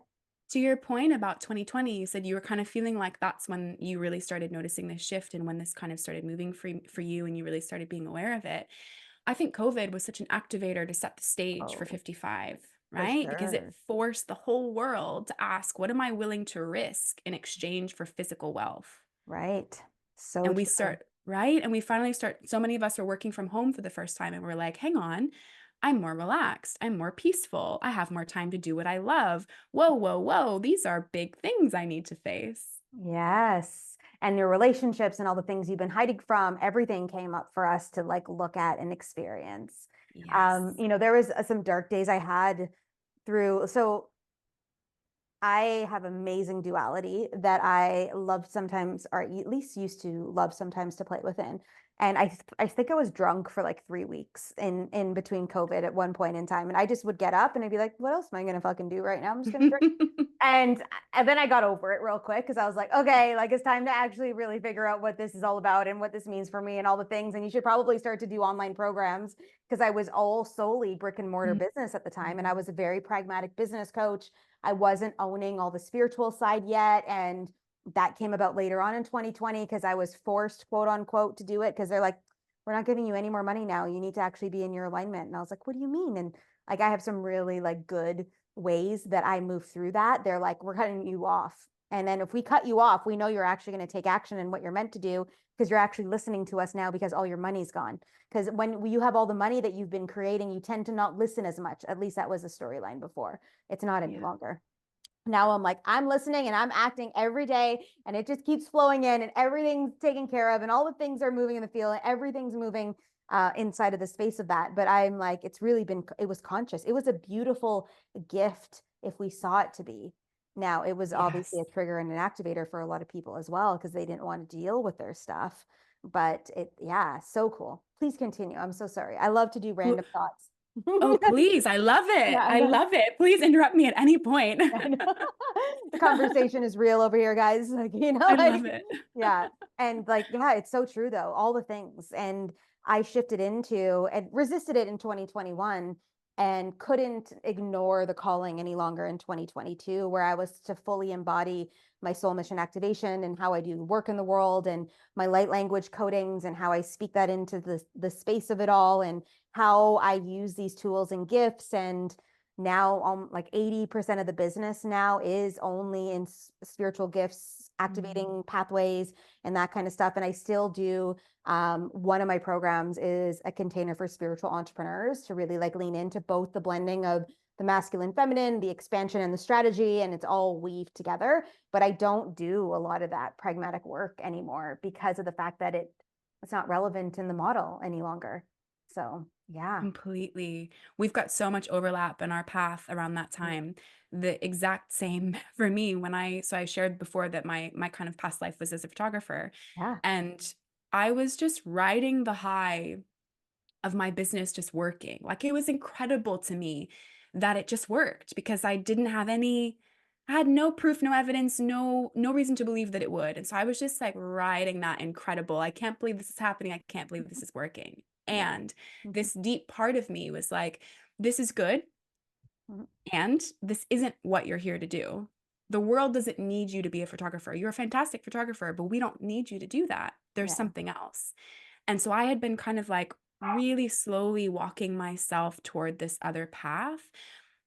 to your point about 2020, you said you were kind of feeling like that's when you really started noticing this shift and when this kind of started moving for you and you really started being aware of it. I think COVID was such an activator to set the stage for
Oh,
55,
for
right? Because it
sure.
forced the whole world to ask, what am I willing to risk in exchange for physical wealth?
Right. So
And we
true.
start, right? And we finally start, so many of us are working from home for the first time and we're like, hang on, I'm more relaxed. I'm more peaceful. I have more time to do what I love. Whoa, whoa, whoa. These are big things I need to face.
Yes. And your relationships and all the things you've been hiding from, everything came up for us to like look at and experience.
Yes.
There was some dark days I had through, so I have amazing duality that I love sometimes, or at least used to love sometimes to play within. And I think I was drunk for like 3 weeks in between COVID at one point in time. And I just would get up and I'd be like, what else am I gonna fucking do right now? I'm just gonna drink. And then I got over it real quick because I was like, okay, like it's time to actually really figure out what this is all about and what this means for me and all the things. And you should probably start to do online programs because I was all solely brick and mortar business at the time. And I was a very pragmatic business coach. I wasn't owning all the spiritual side yet. And that came about later on in 2020 because I was forced, quote unquote, to do it because they're like, we're not giving you any more money now. You need to actually be in your alignment. And I was like, what do you mean? And like, I have some really like good ways that I move through that. They're like, we're cutting you off. And then if we cut you off, we know you're actually going to take action in what you're meant to do because you're actually listening to us now because all your money's gone. Because when you have all the money that you've been creating, you tend to not listen as much. At least that was a storyline before. It's not any
Yeah.
longer. Now I'm like, I'm listening and I'm acting every day and it just keeps flowing in and everything's taken care of and all the things are moving in the field and everything's moving inside of the space of that. But I'm like, it was conscious. It was a beautiful gift if we saw it to be. Now it was obviously
Yes.
a trigger and an activator for a lot of people as well because they didn't want to deal with their stuff. But yeah, so cool. Please continue. I'm so sorry. I love to do
Who
random thoughts.
Oh, please. I love it.
Yeah, I
I
know.
love it. Please interrupt me at any point.
I know. The conversation is real over here, guys. Like,
I
like,
love it.
yeah. And like, yeah, it's so true though. All the things. And I shifted into and resisted it in 2021 and couldn't ignore the calling any longer in 2022, where I was to fully embody my soul mission activation and how I do work in the world and my light language codings and how I speak that into the space of it all and how I use these tools and gifts. And now like 80% of the business now is only in spiritual gifts, activating pathways and that kind of stuff. And I still do one of my programs is a container for spiritual entrepreneurs to really like lean into both the blending of the masculine, feminine, the expansion and the strategy, and it's all weaved together. But I don't do a lot of that pragmatic work anymore because of the fact that it's not relevant in the model any longer. So yeah.
Completely. We've got so much overlap in our path around that time. The exact same for me when I shared before that my kind of past life was as a photographer.
Yeah.
And I was just riding the high of my business just working. Like it was incredible to me that it just worked because I had no proof, no evidence, no reason to believe that it would. And so I was just like riding that incredible. I can't believe this is happening. I can't believe this is working.
Yeah.
And this deep part of me was like, this is good. And this isn't what you're here to do. The world doesn't need you to be a photographer. You're a fantastic photographer, but we don't need you to do that. There's
Yeah.
something else. And so I had been kind of like really slowly walking myself toward this other path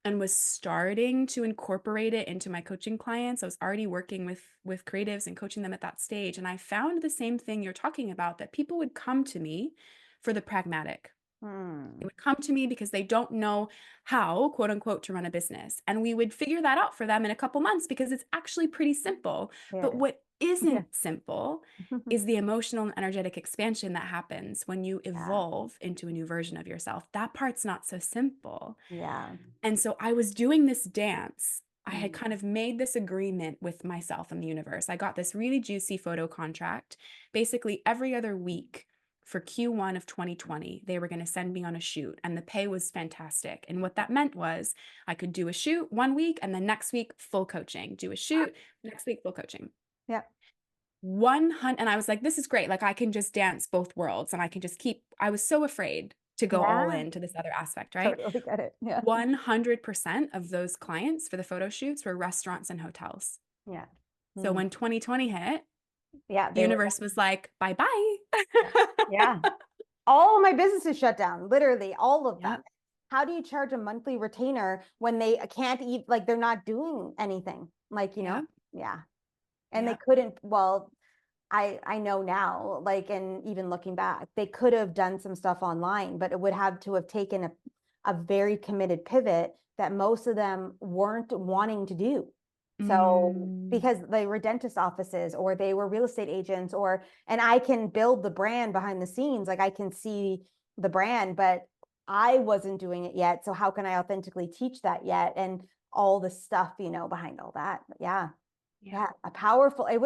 and was starting to incorporate it into my coaching clients. I was already working with creatives and coaching them at that stage. And I found the same thing you're talking about, that people would come to me for the pragmatic. They would come to me because they don't know how, quote unquote, to run a business. And we would figure that out for them in a couple months because it's actually pretty simple. But
Yeah.
what
Yeah.
isn't simple is the emotional and energetic expansion that happens when you
Yeah.
evolve into a new version of yourself. That part's not so simple.
Yeah.
And so I was doing this dance. I had
Mm.
kind of made this agreement with myself and the universe. I got this really juicy photo contract. Basically, every other week for Q1 of 2020, they were going to send me on a shoot, and the pay was fantastic. And what that meant was I could do a shoot one week, and then next week, full coaching. Do a shoot, next week, full coaching.
Yeah.
100, and I was like, this is great. Like I can just dance both worlds, and I can just keep, I was so afraid to go all
Yeah.
into this other aspect, right?
Totally get it. Yeah.
100% of those clients for the photo shoots were restaurants and hotels.
Yeah.
So
Mm.
when 2020 hit,
Yeah.
the
They were,
universe was like, bye bye.
yeah. All of my businesses shut down, literally all of them.
Yep.
How do you charge a monthly retainer when they can't eat, like they're not doing anything? Like,
Yep.
yeah. And they
Yep.
couldn't, well, I know now, like, and even looking back, they could have done some stuff online, but it would have to have taken a very committed pivot that most of them weren't wanting to do. So
Mm,
because they were dentist offices or they were real estate agents and I can build the brand behind the scenes, like I can see the brand, but I wasn't doing it yet. So how can I authentically teach that yet? And all the stuff, behind all that. But yeah.
yeah.
Yeah,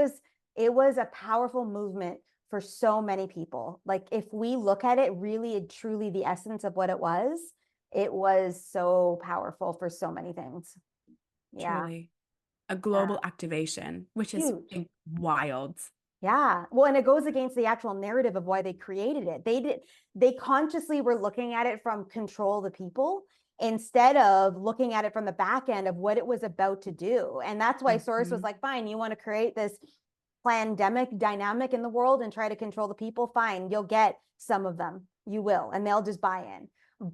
it was a powerful movement for so many people. Like if we look at it really and truly the essence of what it was so powerful for so many things. Yeah.
Truly. A
Yeah.
global activation, which is
Huge.
wild.
Yeah. Well, and it goes against the actual narrative of why they created it. They consciously were looking at it from control the people instead of looking at it from the back end of what it was about to do. And that's why Source was
Mhm.
like, fine, you want to create this pandemic dynamic in the world and try to control the people, fine, you'll get some of them. You will, and they'll just buy in.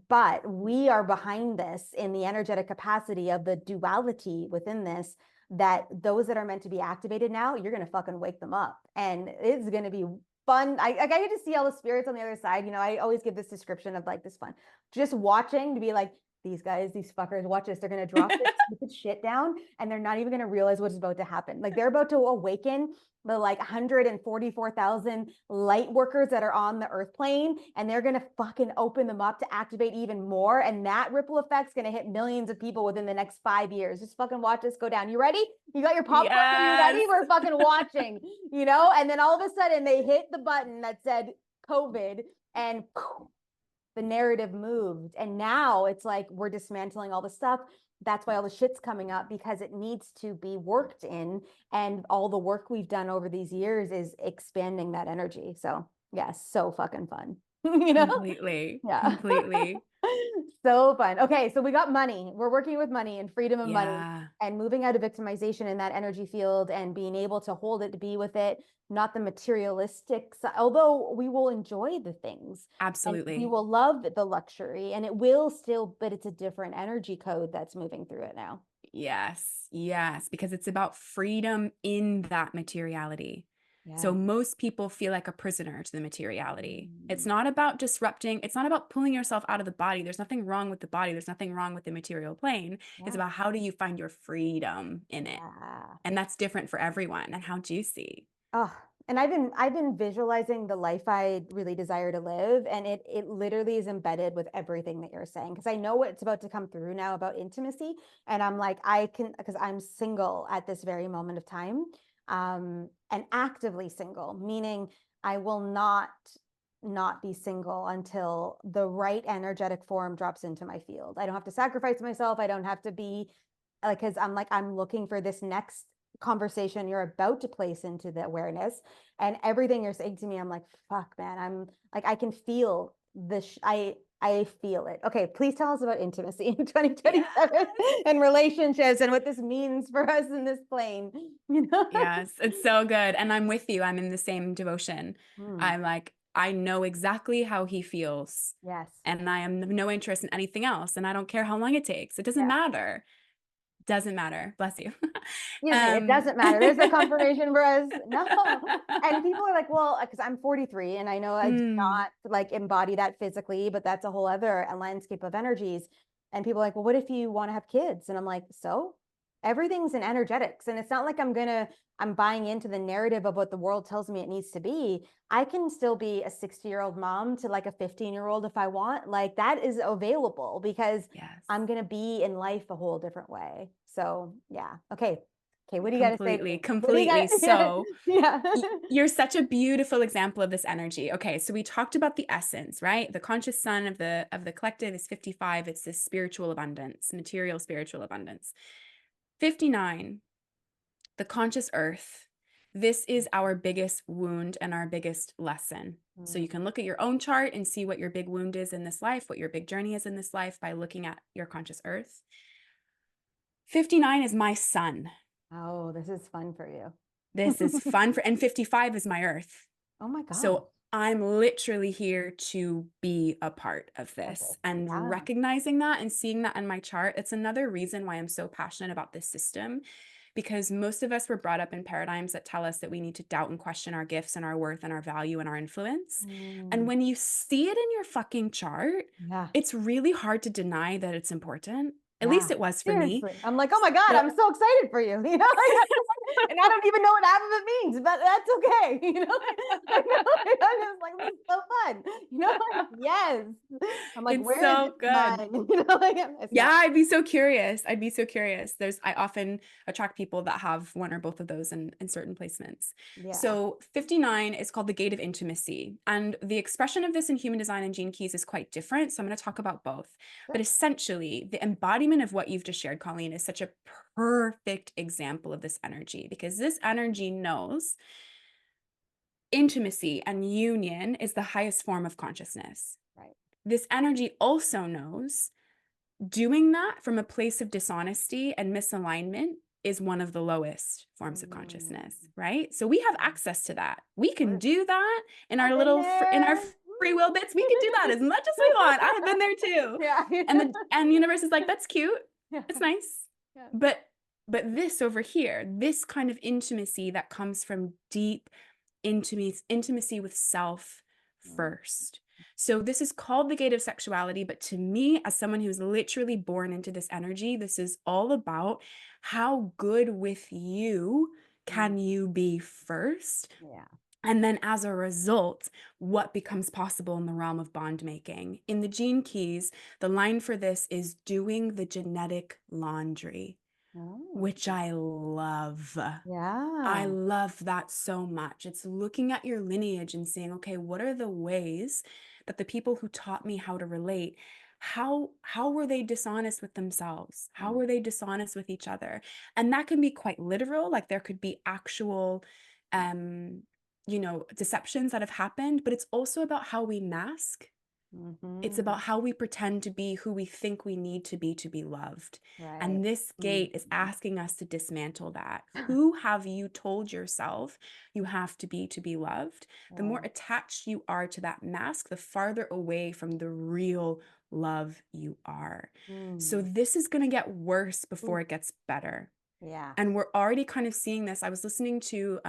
But we are behind this in the energetic capacity of the duality within this, that those that are meant to be activated now, you're going to fucking wake them up. And it's going to be fun. I get to see all the spirits on the other side. I always give this description of like this fun, just watching to be like, these guys, these fuckers, watch this. They're going to drop this stupid shit down and they're not even going to realize what's about to happen. Like they're about to awaken the like 144,000 light workers that are on the earth plane, and they're going to fucking open them up to activate even more. And that ripple effect's going to hit millions of people within the next 5 years. Just fucking watch this go down. You ready? You got your popcorn and you ready?
Yes.
We're fucking watching, And then all of a sudden they hit the button that said COVID and the narrative moved. And now it's like we're dismantling all the stuff. That's why all the shit's coming up, because it needs to be worked in. And all the work we've done over these years is expanding that energy. So yeah, so fucking fun. You know?
Completely.
Yeah.
Completely.
So fun. Okay, so we got money. We're working with money and freedom of money
Yeah.
and moving out of victimization in that energy field and being able to hold it, to be with it, not the materialistic side, although we will enjoy the things and we
Absolutely.
will love the luxury, and it will still, but it's a different energy code that's moving through it now.
Yes. Yes. Because it's about freedom in that materiality. So
Yeah.
most people feel like a prisoner to the materiality. It's
Mm,
not about disrupting, it's not about pulling yourself out of the body. There's nothing wrong with the body. There's nothing wrong with the material plane. It's
yeah.
about how do you find your freedom in it?
Yeah.
And that's different for everyone. And how juicy.
Oh, and I've been visualizing the life I really desire to live, and it literally is embedded with everything that you're saying, because I know what's about to come through now about intimacy, and I'm like, I can, because I'm single at this very moment of time, and actively single, meaning I will not be single until the right energetic form drops into my field. I don't have to sacrifice myself. I don't have to be like, because I'm looking for this next conversation you're about to place into the awareness, and everything you're saying to me, I'm like, fuck, man, I'm like, I can feel this. I feel it. Okay, please tell us about intimacy in 2027
Yes.
and relationships and what this means for us in this plane, you know?
Yes, it's so good. And I'm with you. I'm in the same devotion.
Mm,
I'm like, I know exactly how he feels.
yes.
And I am no interest in anything else. And I don't care how long it takes. It doesn't
Yeah.
matter. Doesn't matter. Bless you.
Excuse me, it
um
doesn't matter. There's a confirmation for us. No. And people are like, well, because I'm 43 and I know I do
mm,
not like embody that physically, but that's a whole other landscape of energies. And people are like, well, what if you want to have kids? And I'm like, so everything's in energetics. And it's not like I'm buying into the narrative of what the world tells me it needs to be. I can still be a 60-year-old mom to like a 15-year-old if I want. Like that is available because
yes.
I'm going to be in life a whole different way. So yeah. Okay. Okay, what do you got to say to
Completely,
me? What do you
completely.
got? Yeah,
So
yeah.
you're such a beautiful example of this energy. Okay, so we talked about the essence, right? The conscious sun of the collective is 55. It's this spiritual abundance, material spiritual abundance. 59, the conscious earth. This is our biggest wound and our biggest lesson. So you
Mm,
can look at your own chart and see what your big wound is in this life, what your big journey is in this life by looking at your conscious earth. 59 is my sun.
oh, this is fun for you.
This is fun for, and 55 is my earth.
Oh my God.
So I'm literally here to be a part of
Okay.
this, and
Yeah.
recognizing that and seeing that in my chart. It's another reason why I'm so passionate about this system, because most of us were brought up in paradigms that tell us that we need to doubt and question our gifts and our worth and our value and our influence. And
Mm,
when you see it in your fucking chart,
yeah.
it's really hard to deny that it's important. At least
Yeah.
it was for me.
Seriously. I'm like, oh my God,
So
I'm so excited for you. You know, like, and I don't even know what half of it means, but that's okay. You know, I know, I'm just like, this is so fun. You know, like, yes. I'm like,
it's
where is it
so
in
good.
mine? You know, like it's
Yeah,
not.
I'd be so curious. I'd be so curious. I often attract people that have one or both of those in certain placements.
Yeah.
So 59 is called the gate of intimacy. And the expression of this in human design and gene keys is quite different. So I'm going to talk about both. But
Sure.
essentially, the embodiment of what you've just shared, Colleen, is such a perfect example of this energy, because this energy knows intimacy and union is the highest form of consciousness.
Right.
This energy also knows doing that from a place of dishonesty and misalignment is one of the lowest forms of
Mm,
consciousness, right? So we have
yeah.
access to that. We can
Sure.
do that in
I've
our
been
little in our
there.
free will bits. We can do that as much as we want. I have been there too.
Yeah.
And the universe is like, that's cute.
Yeah.
It's nice.
Yeah.
But this over here, this kind of intimacy that comes from deep intimacy with self
Mm,
first. So this is called the gate of sexuality, but to me, as someone who's literally born into this energy, this is all about how good with you
mm,
can you be first,
yeah.
and then as a result, what becomes possible in the realm of bond making. In the gene keys, the line for this is doing the genetic laundry,
Oh.
which I love. I
Yeah.
love that so much. It's looking at your lineage and saying, okay, what are the ways that the people who taught me how to relate, how were they dishonest with themselves? How were they dishonest with each other? And that can be quite literal, like there could be actual deceptions that have happened, but it's also about how we mask. It's
Mm-hmm.
about how we pretend to be who we think we need to be loved.
Right.
And this gate is
Mhm.
asking us to dismantle that. Who have you told yourself you have to be loved? The more
Right.
attached you are to that mask, the farther away from the real love you are. So
Mm.
this is going to get worse before
Ooh,
it gets better.
yeah.
And we're already kind of seeing this. I was listening to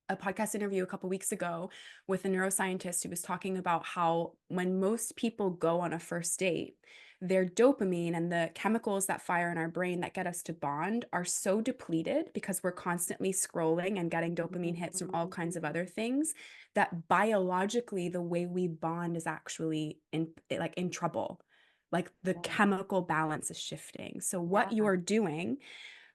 a podcast interview a couple weeks ago with a neuroscientist who was talking about how when most people go on a first date, their dopamine and the chemicals that fire in our brain that get us to bond are so depleted because we're constantly scrolling and getting dopamine hits from all kinds of
Mm.
other things, that biologically the way we bond is actually in trouble. Like the
Yeah.
chemical balance is shifting. So what
Yeah.
you're doing,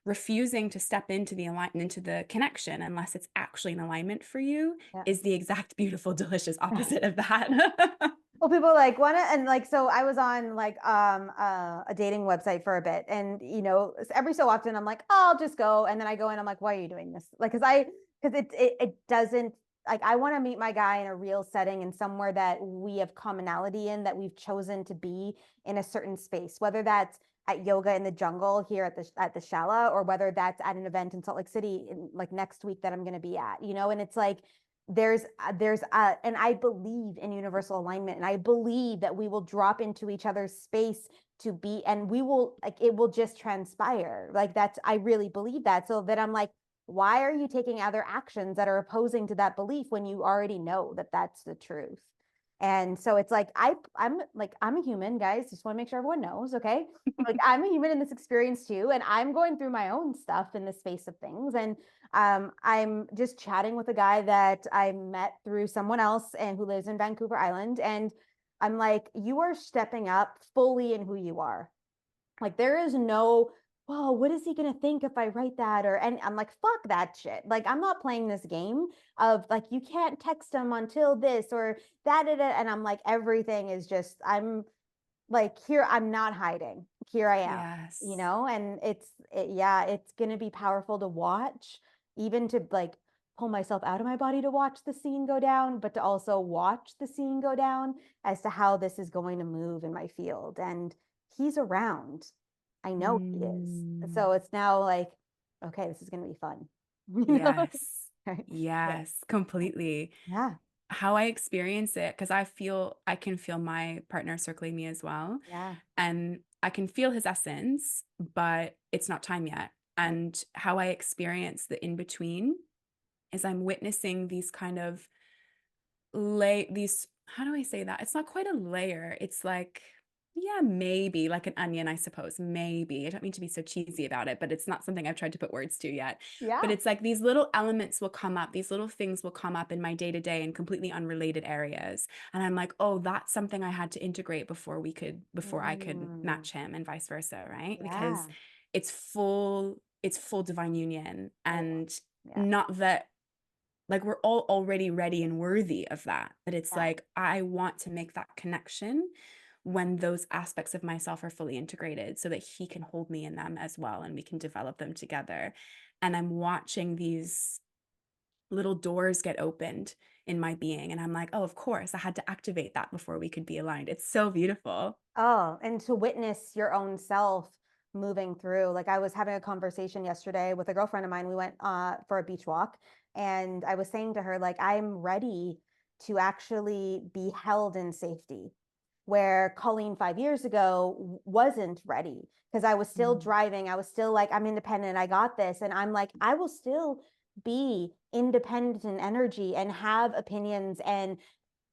refusing to step into the alignment, into the connection unless it's actually in alignment for you,
Yeah.
is the exact beautiful delicious opposite of that.
Well, people like wanna, and like, so I was on like a dating website for a bit, and every so often I'm like, oh, I'll just go, and then I go in, I'm like, why are you doing this? Like, because it doesn't, like, I want to meet my guy in a real setting and somewhere that we have commonality in, that we've chosen to be in a certain space, whether that's at yoga in the jungle here at the Shala, or whether that's at an event in Salt Lake City in, like, next week that I'm going to be at, and it's like and I believe in universal alignment, and I believe that we will drop into each other's space to be, and we will, like, it will just transpire. Like, that's, I really believe that. So that I'm like, why are you taking other actions that are opposing to that belief when you already know that that's the truth? And so it's like, I'm a human, guys. Just want to make sure everyone knows, okay? Like, I'm a human in this experience too, and I'm going through my own stuff in the space of things. And I'm just chatting with a guy that I met through someone else and who lives in Vancouver Island. And I'm like, you are stepping up fully in who you are. Like, there is no, whoa, what is he gonna think if I write that? And I'm like, fuck that shit. Like, I'm not playing this game of like, you can't text him until this or that. And I'm like, everything is just, I'm like, here, I'm not hiding. Here I am,
Yes.
and yeah, it's gonna be powerful to watch, even to like pull myself out of my body to watch the scene go down, but to also watch the scene go down as to how this is going to move in my field. And he's around. I know he is.
Mm,
So it's now like, okay, this is gonna be fun. You know?
yes.
Right. Yeah.
Yes, completely.
Yeah.
How I experience it, because I can feel my partner circling me as well.
Yeah.
And I can feel his essence, but it's not time yet.
Right.
And how I experience the in between is I'm witnessing these kind of these, how do I say that? It's not quite a layer. It's like, yeah, maybe like an onion, I suppose. Maybe. I don't mean to be so cheesy about it, but it's not something I've tried to put words to yet. But
Yeah.
it's like these little elements will come up, these little things will come up in my day to day in completely unrelated areas. And I'm like, oh, that's something I had to integrate before I could
Mm,
match him and vice versa, right? Because
yeah.
it's full divine union.
Oh,
And
yeah.
not that, like, we're all already ready and worthy of that, but it's
Yeah.
like I want to make that connection when those aspects of myself are fully integrated so that he can hold me in them as well and we can develop them together. And I'm watching these little doors get opened in my being, and I'm like, oh, of course I had to activate that before we could be aligned. It's so beautiful.
Oh, and to witness your own self moving through. Like, I was having a conversation yesterday with a girlfriend of mine. We went for a beach walk, and I was saying to her, like, I'm ready to actually be held in safety, where Colleen 5 years ago wasn't ready, because I was still
Mm.
driving. I was still like, I'm independent. I got this. And I'm like, I will still be independent in energy and have opinions and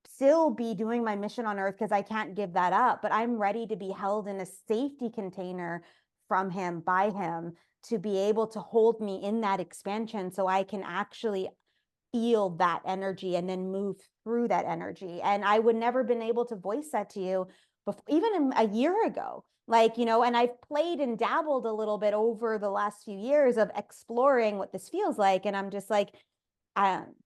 still be doing my mission on earth, because I can't give that up. But I'm ready to be held in a safety container from him, by him, to be able to hold me in that expansion so I can actually feel that energy and then move through that energy. And I would never been able to voice that to you before, even a year ago. Like, and I've played and dabbled a little bit over the last few years of exploring what this feels like. And I'm just like,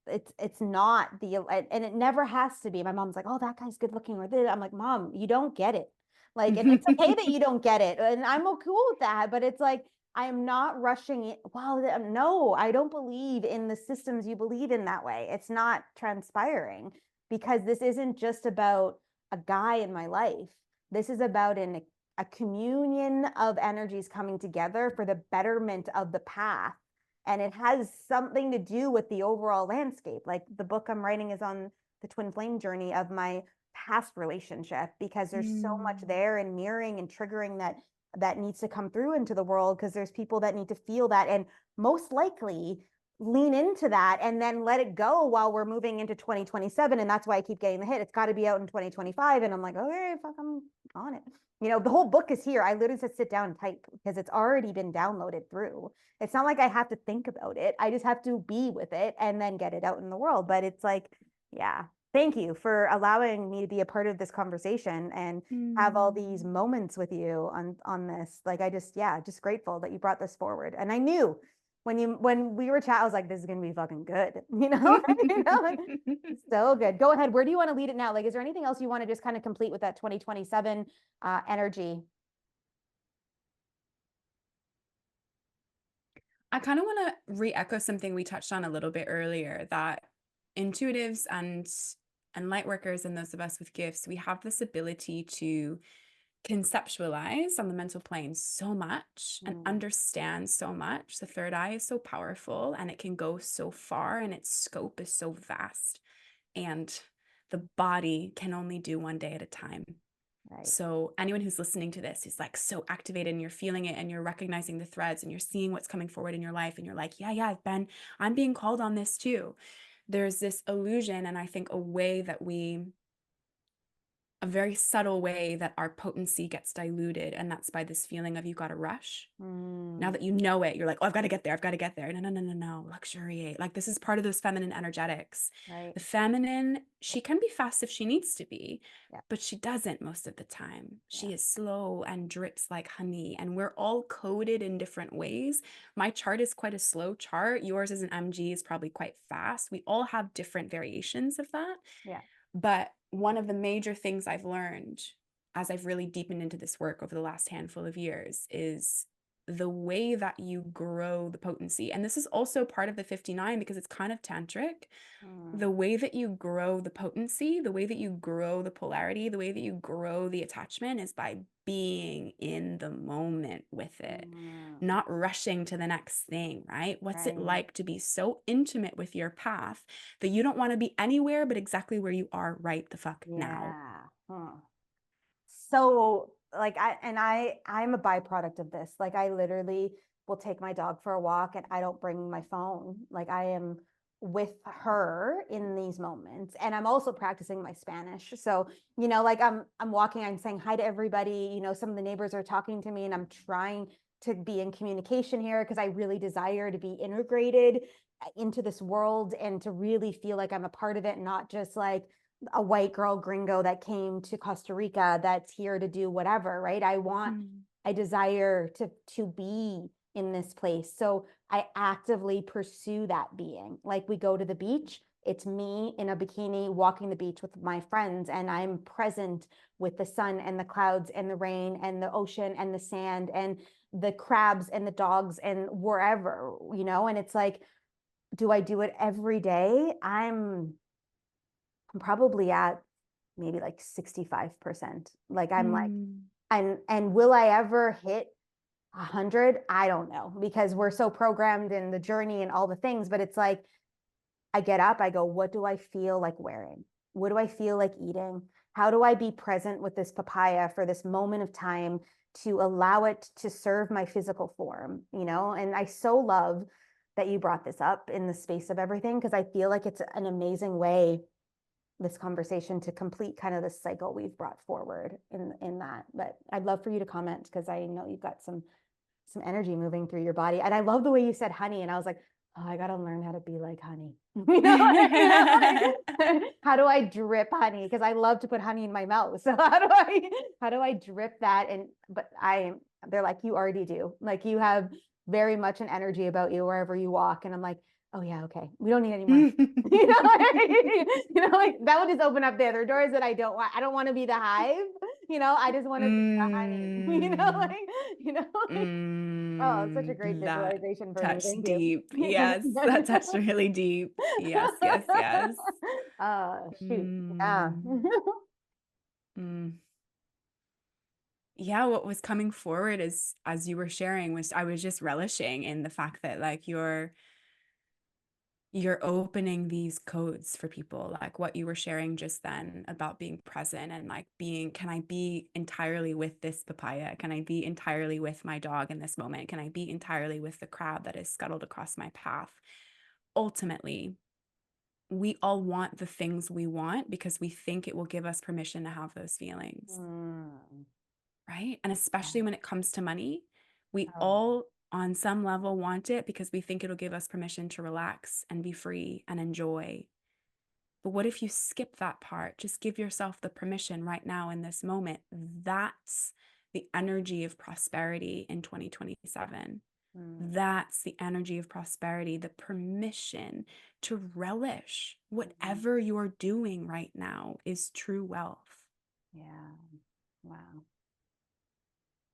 it's not and it never has to be. My mom's like, oh, that guy's good looking or this. I'm like, Mom, you don't get it. Like, and it's okay that you don't get it. And I'm cool with that. But it's like, I am not rushing it. Wow, no, I don't believe in the systems you believe in that way. It's not transpiring because this isn't just about a guy in my life. This is about a communion of energies coming together for the betterment of the path. And it has something to do with the overall landscape. Like the book I'm writing is on the twin flame journey of my past relationship, because there's so much there and mirroring and triggering that needs to come through into the world, because there's people that need to feel that and most likely lean into that and then let it go while we're moving into 2027. And that's why I keep getting the hit. It's got to be out in 2025. And I'm like, okay, fuck, I'm on it. You know, the whole book is here. I literally just sit down and type because it's already been downloaded through. It's not like I have to think about it. I just have to be with it and then get it out in the world. But it's like, yeah, thank you for allowing me to be a part of this conversation and have all these moments with you on this. Like, I just, yeah, just grateful that you brought this forward. And I knew when we were chatting, I was like, this is gonna be fucking good. You know, like, so good. Go ahead. Where do you want to lead it now? Like, is there anything else you want to just kind of complete with that 2027 energy?
I kind of want to re-echo something we touched on a little bit earlier, that intuitives and light workers and those of us with gifts, we have this ability to conceptualize on the mental plane so much and understand so much. The third eye is so powerful and it can go so far and its scope is so vast. And the body can only do one day at a time.
Right.
So anyone who's listening to this is like so activated and you're feeling it and you're recognizing the threads and you're seeing what's coming forward in your life and you're like, yeah, I'm being called on this too. There's this illusion, and I think a very subtle way that our potency gets diluted, and that's by this feeling of you got to rush. Now that you know it, you're like, oh, I've got to get there. No, luxuriate. Like, this is part of those feminine energetics.
Right.
The feminine, she can be fast if she needs to be,
Yeah.
but she doesn't most of the time. She
Yeah.
is slow and drips like honey, and we're all coded in different ways. My chart is quite a slow chart. Yours as an MG is probably quite fast. We all have different variations of that.
Yeah.
But one of the major things I've learned as I've really deepened into this work over the last handful of years is the way that you grow the potency. And this is also part of the 59 because it's kind of tantric. The way that you grow the potency, the way that you grow the polarity, the way that you grow the attachment is by being in the moment with it, not rushing to the next thing, right? What's it like to be so intimate with your path that you don't want to be anywhere but exactly where you are right the fuck now?
So like I'm a byproduct of this. Like, I literally will take my dog for a walk and I don't bring my phone. Like, I am with her in these moments. And I'm also practicing my Spanish. So, you know, like I'm walking, I'm saying hi to everybody. You know, some of the neighbors are talking to me and I'm trying to be in communication here because I really desire to be integrated into this world and to really feel like I'm a part of it, not just like a white girl gringo that came to Costa Rica that's here to do whatever, right? I desire to be in this place. So I actively pursue that being. Like, we go to the beach, it's me in a bikini walking the beach with my friends, and I'm present with the sun and the clouds and the rain and the ocean and the sand and the crabs and the dogs and wherever, you know. And it's like, do I do it every day? I'm probably at maybe like 65%. Like, I'm like, and will I ever hit 100? I don't know, because we're so programmed in the journey and all the things. But it's like, I get up, I go, what do I feel like wearing? What do I feel like eating? How do I be present with this papaya for this moment of time to allow it to serve my physical form, you know? And I so love that you brought this up in the space of everything, because I feel like it's an amazing way, this conversation, to complete kind of the cycle we've brought forward in that. But I'd love for you to comment, because I know you've got some energy moving through your body. And I love the way you said honey. And I was like, oh, I got to learn how to be like honey. You know, how do I drip honey? Because I love to put honey in my mouth. So how do I drip that? And but they're like, you already do. Like, you have very much an energy about you wherever you walk. And I'm like, Oh yeah, okay. We don't need any more. You know, like that would just open up the other doors that I don't want. I don't want to be the hive. I just want to be the honey.
Mm,
Like, oh, it's such a great
that
visualization for me.
touched
Thank you.
deep. Yes, that touched really deep. Yes, yes, yes.
Shoot. Yeah.
Mm, mm. Yeah, what was coming forward is as you were sharing was I was just relishing in the fact that like you're opening these codes for people, like what you were sharing just then about being present and like being, can I be entirely with this papaya? Can I be entirely with my dog in this moment? Can I be entirely with the crab that is scuttled across my path? Ultimately, we all want the things we want because we think it will give us permission to have those feelings.
Mm,
Right? And especially
yeah.
when it comes to money, we
Oh,
all on some level want it because we think it'll give us permission to relax and be free and enjoy. But what if you skip that part? Just give yourself the permission right now in this moment. That's the energy of prosperity in 2027.
mm,
That's the energy of prosperity, the permission to relish
mm,
whatever you're doing right now is true wealth.
yeah. Wow.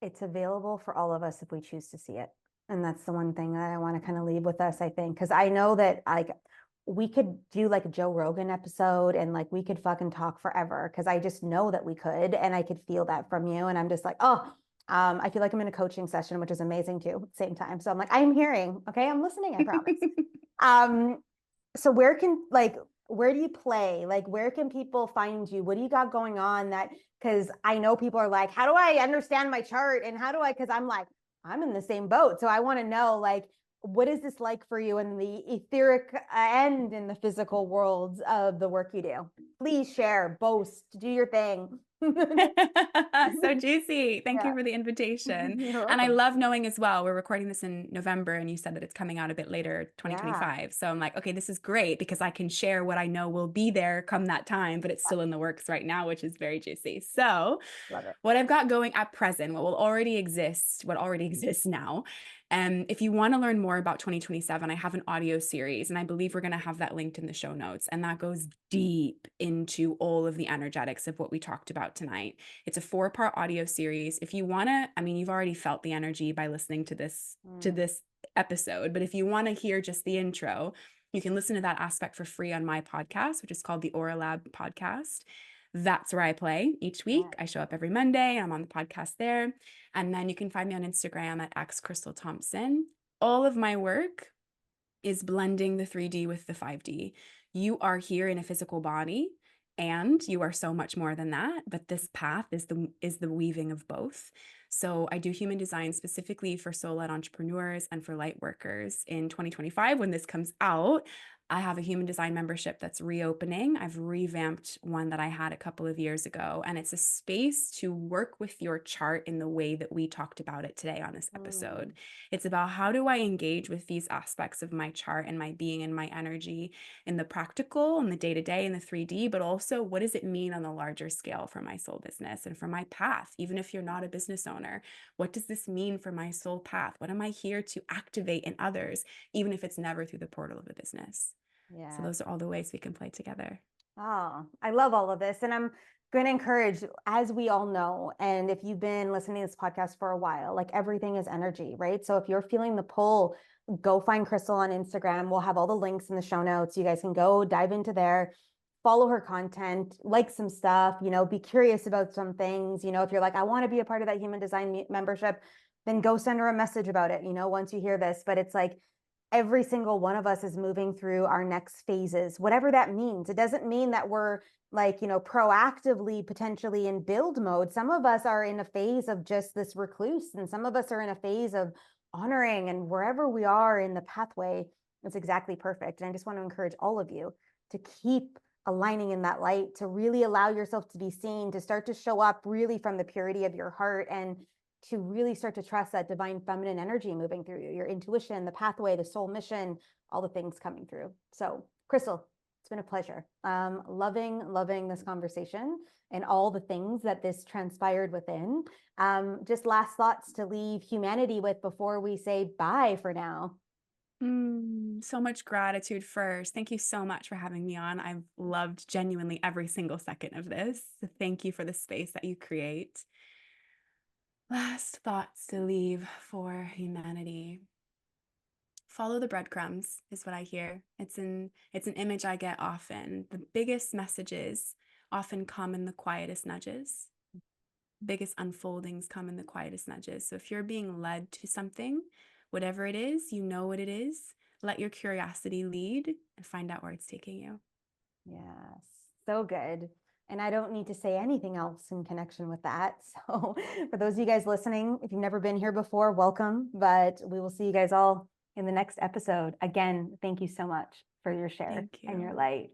It's available for all of us if we choose to see it. And that's the one thing that I want to kind of leave with us, I think, because I know that like we could do like a Joe Rogan episode and like we could fucking talk forever because I just know that we could and I could feel that from you. And I'm just like, oh, I feel like I'm in a coaching session, which is amazing too, at the same time. So I'm like, I'm hearing, okay, I'm listening, I promise. Um, so where do you play? Like where can people find you? What do you got going on that because I know people are like, how do I understand my chart? And how do I because I'm like, I'm in the same boat. So I want to know like what is this like for you in the etheric and in the physical worlds of the work you do? Please share, boast, do your thing.
So juicy. Thank
Yeah.
you for the invitation.
You're
And I
welcome.
love knowing as well, we're recording this in November and you said that it's coming out a bit later,
Yeah.
2025. So I'm like, okay, this is great because I can share what I know will be there come that time, but it's still in the works right now, which is very juicy. So
Love it.
what I've got going at present, what will already exist, what already exists now. If you want to learn more about 2027, I have an audio series, and I believe we're going to have that linked in the show notes. And that goes deep into all of the energetics of what we talked about tonight. It's a 4-part audio series. If you want to, I mean, you've already felt the energy by listening to this episode, but if you want to hear just the intro, you can listen to that aspect for free on my podcast, which is called the Aura Lab Podcast. That's where I play each
Yeah.
week. I show up every Monday. I'm on the podcast there. And then you can find me on Instagram at Krystal Thompson. All of my work is blending the 3D with the 5D. You are here in a physical body and you are so much more than that, but this path is the weaving of both. So I do human design specifically for soul-led entrepreneurs and for light workers. In 2025, when this comes out, I have a human design membership that's reopening. I've revamped one that I had a couple of years ago, and it's a space to work with your chart in the way that we talked about it today on this episode. It's about how do I engage with these aspects of my chart and my being and my energy in the practical and the day-to-day and the 3D, but also what does it mean on the larger scale for my soul business and for my path, even if you're not a business owner? What does this mean for my soul path? What am I here to activate in others, even if it's never through the portal of a business? So
Yeah.
those are all the ways we can play together.
Oh, I love all of this. And I'm going to encourage, as we all know, and if you've been listening to this podcast for a while, like everything is energy, right? So if you're feeling the pull, go find Krystal on Instagram. We'll have all the links in the show notes. You guys can go dive into there, follow her content, like some stuff, be curious about some things. If you're like, I want to be a part of that human design membership, then go send her a message about it, once you hear this. But it's like, every single one of us is moving through our next phases, whatever that means. It doesn't mean that we're like, proactively potentially in build mode. Some of us are in a phase of just this recluse, and some of us are in a phase of honoring, and wherever we are in the pathway, it's exactly perfect. And I just want to encourage all of you to keep aligning in that light, to really allow yourself to be seen, to start to show up really from the purity of your heart, and to really start to trust that divine feminine energy moving through you, your intuition, the pathway, the soul mission, all the things coming through. So, Krystal, it's been a pleasure. Loving this conversation and all the things that this transpired within. Just last thoughts to leave humanity with before we say bye for now.
So much gratitude first. Thank you so much for having me on. I've loved genuinely every single second of this. So thank you for the space that you create. Last thoughts to leave for humanity. Follow the breadcrumbs is what I hear. It's an image I get often. The biggest messages often come in the quietest nudges. Biggest unfoldings come in the quietest nudges. So if you're being led to something, whatever it is, you know what it is, let your curiosity lead and find out where it's taking you.
Yes, so good. And I don't need to say anything else in connection with that. So for those of you guys listening, if you've never been here before, welcome. But we will see you guys all in the next episode. Again, thank you so much for your share
Thank
and your
you.
light.